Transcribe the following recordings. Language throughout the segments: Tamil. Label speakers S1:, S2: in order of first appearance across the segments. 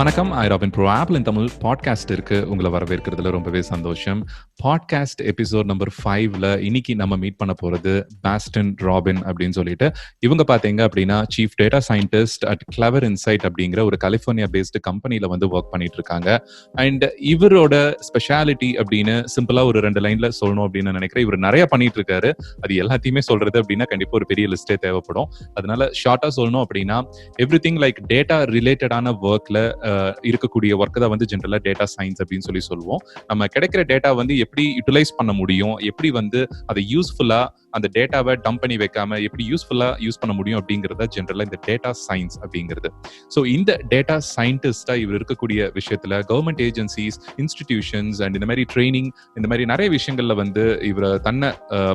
S1: வணக்கம். ராபின் ப்ரோ ஆப்பிள் இன் தமிழ் பாட்காஸ்ட் இருக்கு. உங்களை வரவேற்கிறதுல ரொம்பவே சந்தோஷம். பாட்காஸ்ட் எபிசோட் நம்பர் 5ல இன்னைக்கு நம்ம மீட் பண்ண போறது பாஸ்டன் ராபின் அப்படின்னு சொல்லிட்டு, இவங்க பாத்தீங்க அப்படின்னா chief data scientist at clever inside அப்படிங்கிற ஒரு கலிபோர்னியா பேஸ்டு கம்பெனில வந்து ஒர்க் பண்ணிட்டு இருக்காங்க. அண்ட் இவரோட ஸ்பெஷாலிட்டி அப்படின்னு சிம்பிளா ஒரு 2 லைன்ல சொல்லணும் அப்படின்னு நினைக்கிறேன். இவர் நிறைய பண்ணிட்டு இருக்காரு. அது எல்லாத்தையுமே சொல்றது அப்படின்னா கண்டிப்பா ஒரு பெரிய லிஸ்டே தேவைப்படும். அதனால ஷார்ட்டா சொல்லணும் அப்படின்னா எவ்ரிதிங் லைக் டேட்டா ரிலேட்டடான ஒர்க்ல இருக்கக்கூடிய ஒர்க் தான் வந்து ஜென்ரலா டேட்டா சயின்ஸ் அப்படின்னு சொல்லி சொல்லுவோம். நம்ம கிடைக்கிற டேட்டா வந்து எப்படி யூட்டிலைஸ் பண்ண முடியும், எப்படி வந்து அதை யூஸ்ஃபுல்லா அந்த டேட்டாவை டம்ப் பண்ணி வைக்காம எப்படி யூஸ்ஃபுல்லா யூஸ் பண்ண முடியும் அப்படிங்கறத ஜென்ரலா இந்த டேட்டா சயின்ஸ் அப்படிங்கிறது. ஸோ இந்த டேட்டா சயின்டிஸ்டா இவர் இருக்கக்கூடிய விஷயத்துல கவர்மெண்ட் ஏஜென்சிஸ், இன்ஸ்டிடியூஷன்ஸ் அண்ட் இந்த மாதிரி ட்ரைனிங், இந்த மாதிரி நிறைய விஷயங்கள்ல வந்து இவர் தன்னை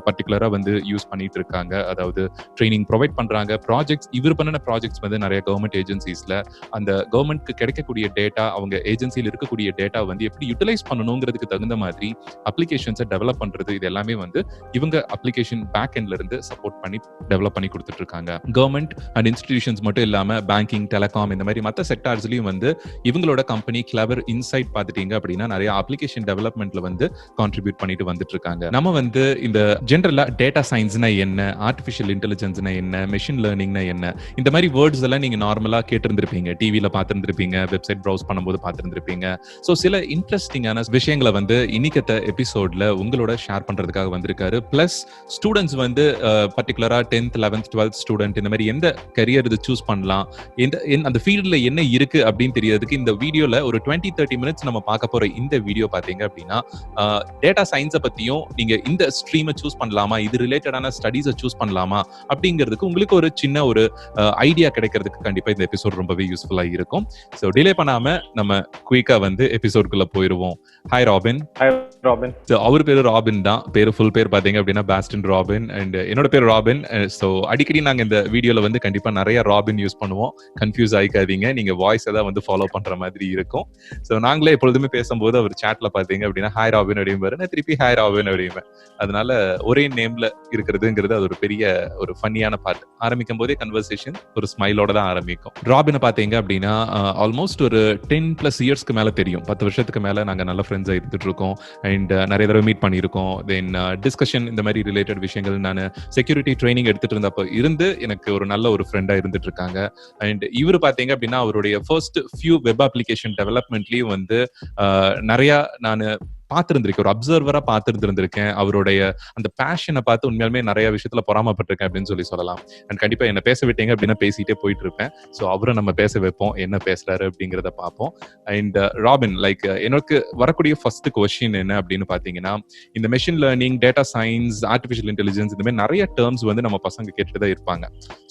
S1: பர்டிகுலரா வந்து யூஸ் பண்ணிட்டு இருக்காங்க. அதாவது ட்ரைனிங் ப்ரொவைட் பண்றாங்க. ப்ராஜெக்ட்ஸ் இவர் பண்ணின ப்ராஜெக்ட்ஸ் வந்து நிறைய கவர்மெண்ட் ஏஜென்சிஸ்ல அந்த கவர்மெண்ட்க்கு கிடைக்கக்கூடிய டேட்டா, அவங்க ஏஜென்சியில் இருக்கக்கூடிய டேட்டா வந்து எப்படி யூட்டிலைஸ் பண்ணணுங்கிறதுக்கு தகுந்த மாதிரி அப்ளிகேஷன்ஸை டெவலப் பண்றது, இது எல்லாமே வந்து இவங்க அப்ளிகேஷன் பேக் எண்ட்ல இருந்து சப்போர்ட் பண்ணி டெவலப் பண்ணி கொடுத்துட்டு இருக்காங்க. கவர்மெண்ட் அண்ட் இன்ஸ்டிடியூஷன்ஸ் மட்டும் இல்லாம பேங்கிங், டெலிகாம் இந்த மாதிரி மற்ற செக்டார்ஸ்லயும் வந்து இவங்களோட கம்பெனி கிளவர் இன்சைட் பார்த்துட்டீங்க அப்படின்னா நிறைய அப்ளிகேஷன் டெவலப்மெண்ட்ல வந்து கான்ட்ரிபியூட் பண்ணிட்டு வந்துட்டு இருக்காங்க. நம்ம வந்து இந்த ஜென்ரலா டேட்டா சயின்ஸ்னா என்ன, ஆர்டிஃபிஷியல் இன்டெலிஜென்ஸ்னா என்ன, மெஷின் லேர்னிங்னா என்ன, இந்த மாதிரி வேர்ட்ஸ் எல்லாம் நீங்க நார்மலா கேட்டிருந்திருப்பீங்க, டிவில பார்த்திருந்திருப்பீங்க, வெப்சைட் ப்ரௌஸ் பண்ணும்போது பார்த்திருந்திருப்பீங்க. ஸோ சில இன்ட்ரெஸ்டிங்கான விஷயங்களை வந்து இன்னைக்கத்த எபிசோட்ல உங்களோட ஷேர் பண்றதுக்காக வந்திருக்காரு. பிளஸ் ஸ்டூடெண்ட்ஸ் வந்து பர்டிகுலரா 10th 11th 12th ஸ்டூடெண்ட் இந்த மாதிரி எந்த கரியர் இது சூஸ் பண்ணலாம், அந்த ஃபீல்ட்ல என்ன இருக்கு அப்படின்னு தெரியறதுக்கு இந்த வீடியோல ஒரு 20-30 மினிட்ஸ் நம்ம பார்க்க போற இந்த வீடியோ பாத்தீங்க அப்படின்னா டேட்டா சயின்ஸை பத்தியும் நீங்க இந்த ஸ்ட்ரீமை சூஸ் பண்ணலாமா, இது ரிலேட்டடான ஸ்டடீஸை சூஸ் பண்ணலாமா அப்படிங்கிறதுக்கு உங்களுக்கு ஒரு சின்ன ஒரு ஐடியா கிடைக்கிறதுக்கு கண்டிப்பா இந்த எபிசோட் ரொம்பவே யூஸ்ஃபுல்லா இருக்கும். ஸோ டிலே பண்ணாம நம்ம குயிக்கா வந்து எபிசோட்குள்ள போயிருவோம். Hi robin. அவர் பேரு ராபின் தான். பேரு ஃபுல் பேர் பாத்தீங்க அப்படின்னா பாஸ்டன் ராபின் அண்ட் என்னோட பேர் ராபின். ஸோ அடிக்கடி நாங்க இந்த வீடியோல வந்து கண்டிப்பா நிறைய ராபின் யூஸ் பண்ணுவோம். கன்ஃபியூஸ் ஆயிக்காதீங்க, நீங்க வாய்ஸ் தான் வந்து ஃபாலோ பண்ற மாதிரி இருக்கும். ஸோ நாங்களே எப்பொழுதுமே பேசும்போது அவர் சாட்ல பாத்தீங்க அப்படின்னா ஹாய் ராபின் அப்படிம்பாரு, நான் திருப்பி ஹாய் ராபின் அப்படிம்பேன். அதனால ஒரே நேம்ல இருக்கிறதுங்கிறது அது ஒரு பெரிய ஒரு ஃபன்னியான பார்ட். ஆரம்பிக்கும் போதே கன்வர்சேஷன் ஒரு ஸ்மைலோட தான் ஆரம்பிக்கும். ராபினை பாத்தீங்க அப்படின்னா ஆல்மோஸ்ட் ஒரு 10+ இயர்ஸ்க்கு மேல தெரியும். 10 வருஷத்துக்கு மேல நாங்க நல்ல ஃப்ரெண்ட்ஸா இருந்துட்டு இருக்கோம். அண்ட் நிறைய தடவை மீட் பண்ணியிருக்கோம். தென் டிஸ்கஷன் இந்த மாதிரி ரிலேட்டட் விஷயங்கள், நான் செக்யூரிட்டி ட்ரைனிங் எடுத்துட்டு இருந்தப்ப இருந்து எனக்கு ஒரு நல்ல ஒரு ஃப்ரெண்டா இருந்துட்டு இருக்காங்க. அண்ட் இவர் பாத்தீங்க அப்படின்னா அவருடைய ஃபர்ஸ்ட் ஃபியூ வெப் அப்ளிகேஷன் டெவலப்மெண்ட்லயும் வந்து நிறைய நான் பார்த்திருந்திருக்கேன், ஒரு அப்சர்வரா பார்த்திருந்திருக்கேன். அவருடைய அந்த பேஷனை பார்த்து உண்மையாலுமே நிறைய விஷயத்துல பொறாமப்பட்டிருக்கேன் அப்படின்னு சொல்லலாம். அண்ட் கண்டிப்பா என்ன பேச விட்டீங்க அப்படின்னா பேசிட்டே போயிட்டு இருப்பேன். ஸோ அவரை நம்ம பேச வைப்போம், என்ன பேசுறாரு அப்படிங்கிறத பார்ப்போம். அண்ட் ராபின், லைக் எனக்கு வரக்கூடிய ஃபர்ஸ்ட் கொஸ்டின் என்ன அப்படின்னு பாத்தீங்கன்னா, இந்த machine learning, data science, artificial intelligence இந்த மாதிரி நிறைய டேர்ம்ஸ் வந்து நம்ம பசங்க கேட்டுட்டு தான் இருப்பாங்க.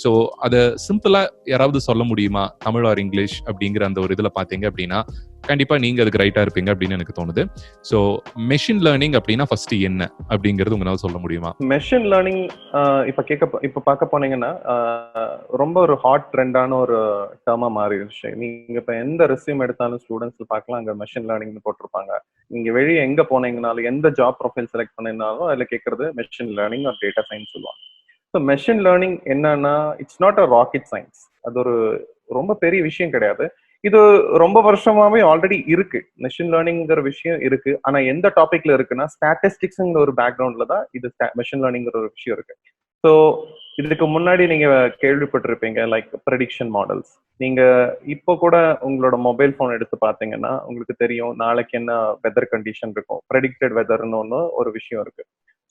S1: ஸோ அதை சிம்பிளா யாராவது சொல்ல முடியுமா, தமிழ் ஆர் இங்கிலீஷ் அப்படிங்கிற அந்த ஒரு இதுல பாத்தீங்க அப்படின்னா கண்டிப்பா நீங்க அதுக்கு ரைட்டா இருப்பீங்க அப்படின்னு எனக்கு தோணுது. சோ மெஷின் லேர்னிங் அப்படின்னா ஃபர்ஸ்ட் என்ன அப்படிங்கிறது உங்களால சொல்ல முடியுமா?
S2: மெஷின் லேர்னிங் இப்ப பார்க்க போனீங்கன்னா ரொம்ப ஒரு ஹாட் ட்ரெண்டான ஒரு டேர்மா மாறிடுச்சு. நீங்க இப்ப எந்த ரெஸ்யூம் எடுத்தாலும் ஸ்டூடெண்ட்ஸ் பார்க்கலாம், அங்க மெஷின் லேர்னிங் போட்டிருப்பாங்க. நீங்க வெளியே எங்க போனீங்கனாலும், எந்த ஜாப் ப்ரொஃபைல் செலக்ட் பண்ணினாலும் அதுல கேட்கறது மெஷின் லேர்னிங் ஒரு டேட்டா சயின்ஸ் சொல்லுவாங்க. ஸோ மெஷின் லேர்னிங் என்னன்னா, it's not a rocket science. அது ஒரு ரொம்ப பெரிய விஷயம் கிடையாது. இது ரொம்ப வருஷமாவே ஆல்ரெடி இருக்கு. மெஷின் லேர்னிங்கிற விஷயம் இருக்கு. ஆனா எந்த டாபிக்ல இருக்குன்னா, ஸ்டாட்டிஸ்டிக்ஸ்ங்கிற ஒரு பேக்ரவுண்ட்ல தான் இது மெஷின் லேர்னிங்கிற ஒரு விஷயம் இருக்கு. ஸோ இதுக்கு முன்னாடி நீங்க கேள்விப்பட்டிருப்பீங்க லைக் ப்ரெடிக்ஷன் மாடல்ஸ். நீங்க இப்போ கூட உங்களோட மொபைல் போன் எடுத்து பார்த்தீங்கன்னா உங்களுக்கு தெரியும் நாளைக்கு என்ன வெதர் கண்டிஷன் இருக்கும். ப்ரெடிக்டட் வெதர்னு ஒரு விஷயம் இருக்கு.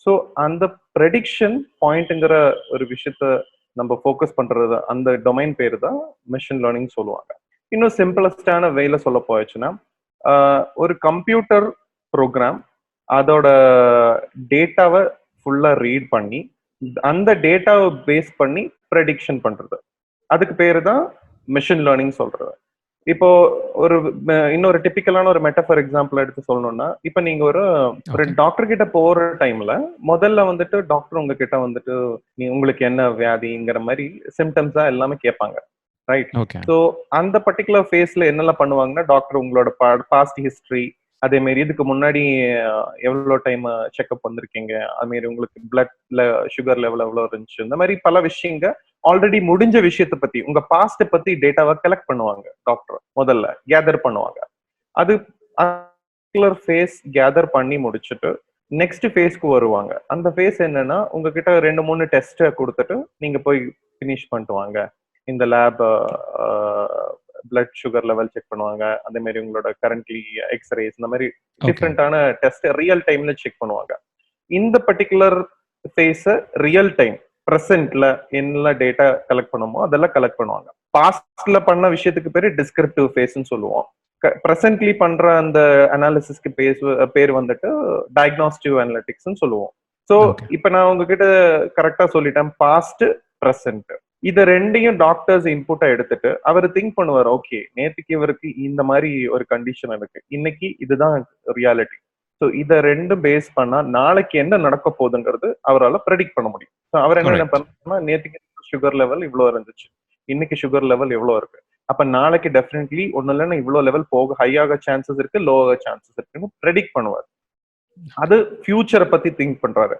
S2: ஸோ அந்த ப்ரெடிக்ஷன் பாயிண்ட்ங்கிற ஒரு விஷயத்த நம்ம ஃபோக்கஸ் பண்றது, அந்த டொமைன் பேரு தான் மெஷின் லேர்னிங் சொல்லுவாங்க. இன்னும் சிம்பிளஸ்டான வேல சொல்ல போயிடுச்சுன்னா, ஒரு கம்ப்யூட்டர் ப்ரோக்ராம் அதோட டேட்டாவை ஃபுல்லா ரீட் பண்ணி அந்த டேட்டாவை பேஸ் பண்ணி ப்ரெடிக்ஷன் பண்றது, அதுக்கு பேரு தான் மெஷின் லேர்னிங் சொல்றது. இப்போ ஒரு இன்னொரு டிபிக்கலான ஒரு மெட்டஃபர் எக்ஸாம்பிள் எடுத்து சொல்லணும்னா, இப்ப நீங்க ஒரு டாக்டர் கிட்ட போற டைம்ல முதல்ல வந்துட்டு டாக்டர் உங்ககிட்ட வந்துட்டு உங்களுக்கு என்ன வியாதிங்கிற மாதிரி சிம்டம்ஸா எல்லாமே கேட்பாங்க, ரைட்? ஸோ அந்த பர்டிகுலர் ஃபேஸ்ல என்னெல்லாம் பண்ணுவாங்கன்னா, டாக்டர் உங்களோட பாஸ்ட் ஹிஸ்டரி, அதே மாதிரி இதுக்கு முன்னாடி எவ்வளோ டைம் செக்அப் வந்திருக்கீங்க, அது மாதிரி உங்களுக்கு பிளட்ல சுகர் லெவல் எவ்வளோ இருந்துச்சு, இந்த மாதிரி பல விஷயங்க ஆல்ரெடி முடிஞ்ச விஷயத்தை பத்தி உங்க பாஸ்ட் பத்தி டேட்டாவை கலெக்ட் பண்ணுவாங்க டாக்டர். முதல்ல கேதர் பண்ணுவாங்க. அது ஃபேஸ் கேதர் பண்ணி முடிச்சுட்டு நெக்ஸ்ட் ஃபேஸ்க்கு வருவாங்க. அந்த ஃபேஸ் என்னன்னா உங்ககிட்ட 2-3 டெஸ்ட் கொடுத்துட்டு நீங்க போய் ஃபினிஷ் பண்ணிட்டு வாங்க. இந்த lab blood sugar level check பண்ணுவாங்க. அதே மாதிரி உங்களோட கரண்ட்லி எக்ஸ்ரேஸ், இந்த மாதிரி டிஃப்ரெண்டான டெஸ்ட் ரியல் டைம்ல செக் பண்ணுவாங்க. இந்த பர்டிகுலர் ஃபேஸ ரியல் டைம் பிரசன்ட்ல என்ன டேட்டா கலெக்ட் பண்ணுமோ அதெல்லாம் கலெக்ட் பண்ணுவாங்க. பாஸ்ட்ல பண்ண விஷயத்துக்கு பேரு டிஸ்கிரிப்டிவ் ஃபேஸ்ன்னு சொல்லுவோம். பிரசன்ட்லி பண்ற அந்த அனாலிசிஸ்க்கு பேர் வந்துட்டு டயக்னாஸ்டிவ் அனலிட்டிக்ஸ்ன்னு சொல்லுவோம். சோ இப்ப நான் உங்ககிட்ட கரெக்டா சொல்லிட்டேன், பாஸ்ட் பிரசன்ட் இத ரெண்டையும் டாக்டர்ஸ் இன்புட்டா எடுத்துட்டு அவர் திங்க் பண்ணுவார், ஓகே நேத்துக்கு இவருக்கு இந்த மாதிரி ஒரு கண்டிஷன் இருக்கு, இன்னைக்கு இதுதான் ரியாலிட்டி. ஸோ இதை ரெண்டும் பேஸ் பண்ணா நாளைக்கு என்ன நடக்க போகுதுங்கிறது அவரால் ப்ரெடிக்ட் பண்ண முடியும். ஸோ அவர் என்ன பண்ணா, நேற்றுக்கு சுகர் லெவல் இவ்வளோ இருந்துச்சு, இன்னைக்கு சுகர் லெவல் எவ்வளோ இருக்கு, அப்ப நாளைக்கு டெஃபினெட்லி ஒன்னும் இல்லைன்னா இவ்வளோ லெவல் போக ஹையாக சான்சஸ் இருக்கு, லோவாக சான்சஸ் இருக்குன்னு ப்ரெடிக்ட் பண்ணுவார். அது ஃபியூச்சரை பத்தி திங்க் பண்றாரு.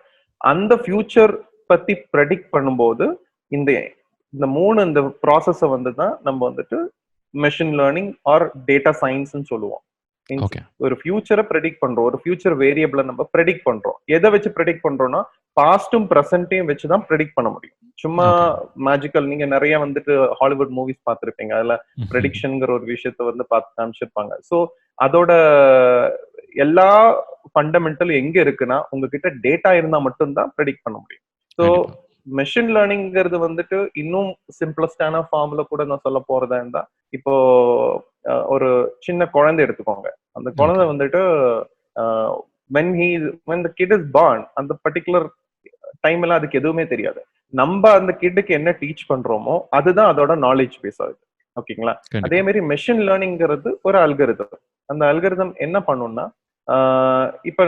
S2: அந்த ஃபியூச்சர் பத்தி ப்ரெடிக்ட் பண்ணும்போது இந்த மூணு இந்த ப்ராசஸை வந்து தான் நம்ம வந்துட்டு மெஷின் லேர்னிங் ஆர் டேட்டா சயின்ஸ்ன்னு சொல்லுவோம். ஒரு ஃபியூச்சரை ப்ரெடிக்ட் பண்றோம், ஒரு ஃபியூச்சர் வேரியபிளை நம்ம ப்ரெடிக்ட் பண்றோம். எதை வச்சு ப்ரெடிக்ட் பண்றோம்னா பாஸ்டும் ப்ரெசென்ட்டையும் வச்சுதான் ப்ரெடிக்ட் பண்ண முடியும். சும்மா மேஜிக்கல், நீங்க நிறைய வந்துட்டு ஹாலிவுட் மூவிஸ் பார்த்திருப்பீங்க, அதுல ப்ரெடிக்ஷன்ங்கிற ஒரு விஷயத்த வந்து பார்த்து காமிச்சிருப்பாங்க. ஸோ அதோட எல்லா ஃபண்டமெண்டல் எங்க இருக்குன்னா உங்ககிட்ட டேட்டா இருந்தா மட்டும்தான் ப்ரெடிக்ட் பண்ண முடியும். ஸோ மெஷின் லேர்னிங்கிறது வந்துட்டு இன்னும் சிம்பிளஸ்டான ஃபார்ம்ல கூட நான் சொல்ல போறதா இருந்தா, இப்போ ஒரு சின்ன குழந்தை எடுத்துக்கோங்க. அந்த குழந்தை வந்துட்டு when the kid is born, அந்த பர்டிகுலர் டைம்ல அதுக்கு எதுவுமே தெரியாது. நம்ம அந்த கிட்டுக்கு என்ன டீச் பண்றோமோ அதுதான் அதோட நாலேஜ் பேஸ் ஆகுது. ஓகேங்களா? அதே மாதிரி மெஷின் லேர்னிங்கிறது ஒரு அல்கரிதம். அந்த அல்கரிதம் என்ன பண்ணும்னா, இப்ப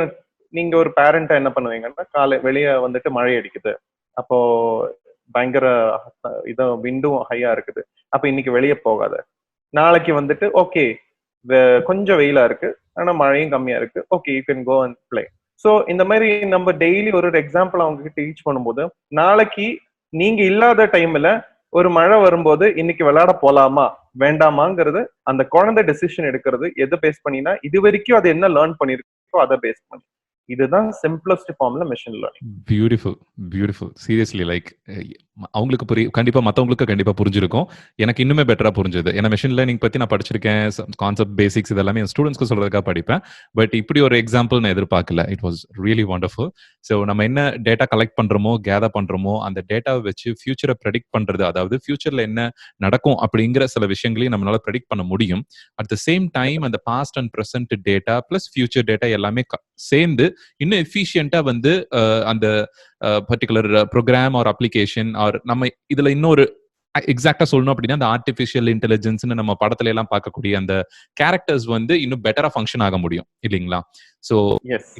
S2: நீங்க ஒரு பேரண்டா என்ன பண்ணுவீங்கன்னா, காலை வெளியே வந்துட்டு மழை அடிக்குது, அப்போ பயங்கர விண்டும் ஹையா இருக்குது, அப்ப இன்னைக்கு வெளியே போகாத. நாளைக்கு வந்துட்டு ஓகே கொஞ்சம் வெயிலா இருக்கு ஆனா மழையும் கம்மியா இருக்கு, okay you can go and play. So இந்த மாதிரி நம்ம டெய்லி ஒரு எக்ஸாம்பிள் அவங்க கிட்ட டீச் பண்ணும்போது, நாளைக்கு நீங்க இல்லாத டைம்ல ஒரு மழை வரும்போது இன்னைக்கு விளையாட போலாமா வேண்டாமாங்கிறது அந்த குழந்தை டெசிஷன் எடுக்கிறது எதை பேஸ் பண்ணினா, இது வரைக்கும் அது என்ன லேர்ன் பண்ணிருக்கோ அதை பேஸ் பண்ணி. இதுதான் சிம்பிளஸ்ட் ஃபார்ம்ல machine learning.
S1: Beautiful beautiful. Seriously like அவங்களுக்கு கண்டிப்பா மற்றவங்களுக்கு கண்டிப்பா புரிஞ்சிருக்கும். எனக்கு இன்னுமே பெட்டரா புரிஞ்சது. ஏன்னா மெஷின் லேர்னிங் பத்தி நான் படிச்சிருக்கேன், கான்செப்ட் பேசிக்ஸ் இதெல்லாமே என் ஸ்டூடெண்ட்ஸ்க்கு சொல்றதுக்காக படிப்பேன். பட் இப்படி ஒரு எக்ஸாம்பிள் நான் எதிர்பார்க்கல. It was really wonderful. So நம்ம என்ன டேட்டா கலெக்ட் பண்றோமோ, கேதர் பண்றோமோ, அந்த டேட்டாவை வச்சு ஃபியூச்சரை ப்ரெடிக்ட் பண்றது, அதாவது ஃபியூச்சர்ல என்ன நடக்கும் அப்படிங்கிற சில விஷயங்களையும் நம்மளால ப்ரெடிக்ட் பண்ண முடியும். அட் த சேம் டைம் அந்த past and present data plus future data எல்லாமே சேர்ந்து இன்னும் எஃபிஷியன்ட்டா வந்து அந்த particular program or application or நம்ம இதுல இன்னொரு எக்ஸாக்டா சொல்லணும் அப்படின்னா, அந்த ஆர்டிஃபிஷியல் இன்டெலிஜென்ஸ்னு நம்ம படத்துல எல்லாம் பார்க்கக்கூடிய அந்த கேரக்டர்ஸ் வந்து இன்னும் பெட்டரா ஃபங்க்ஷன் ஆக முடியும் இல்லைங்களா? சோ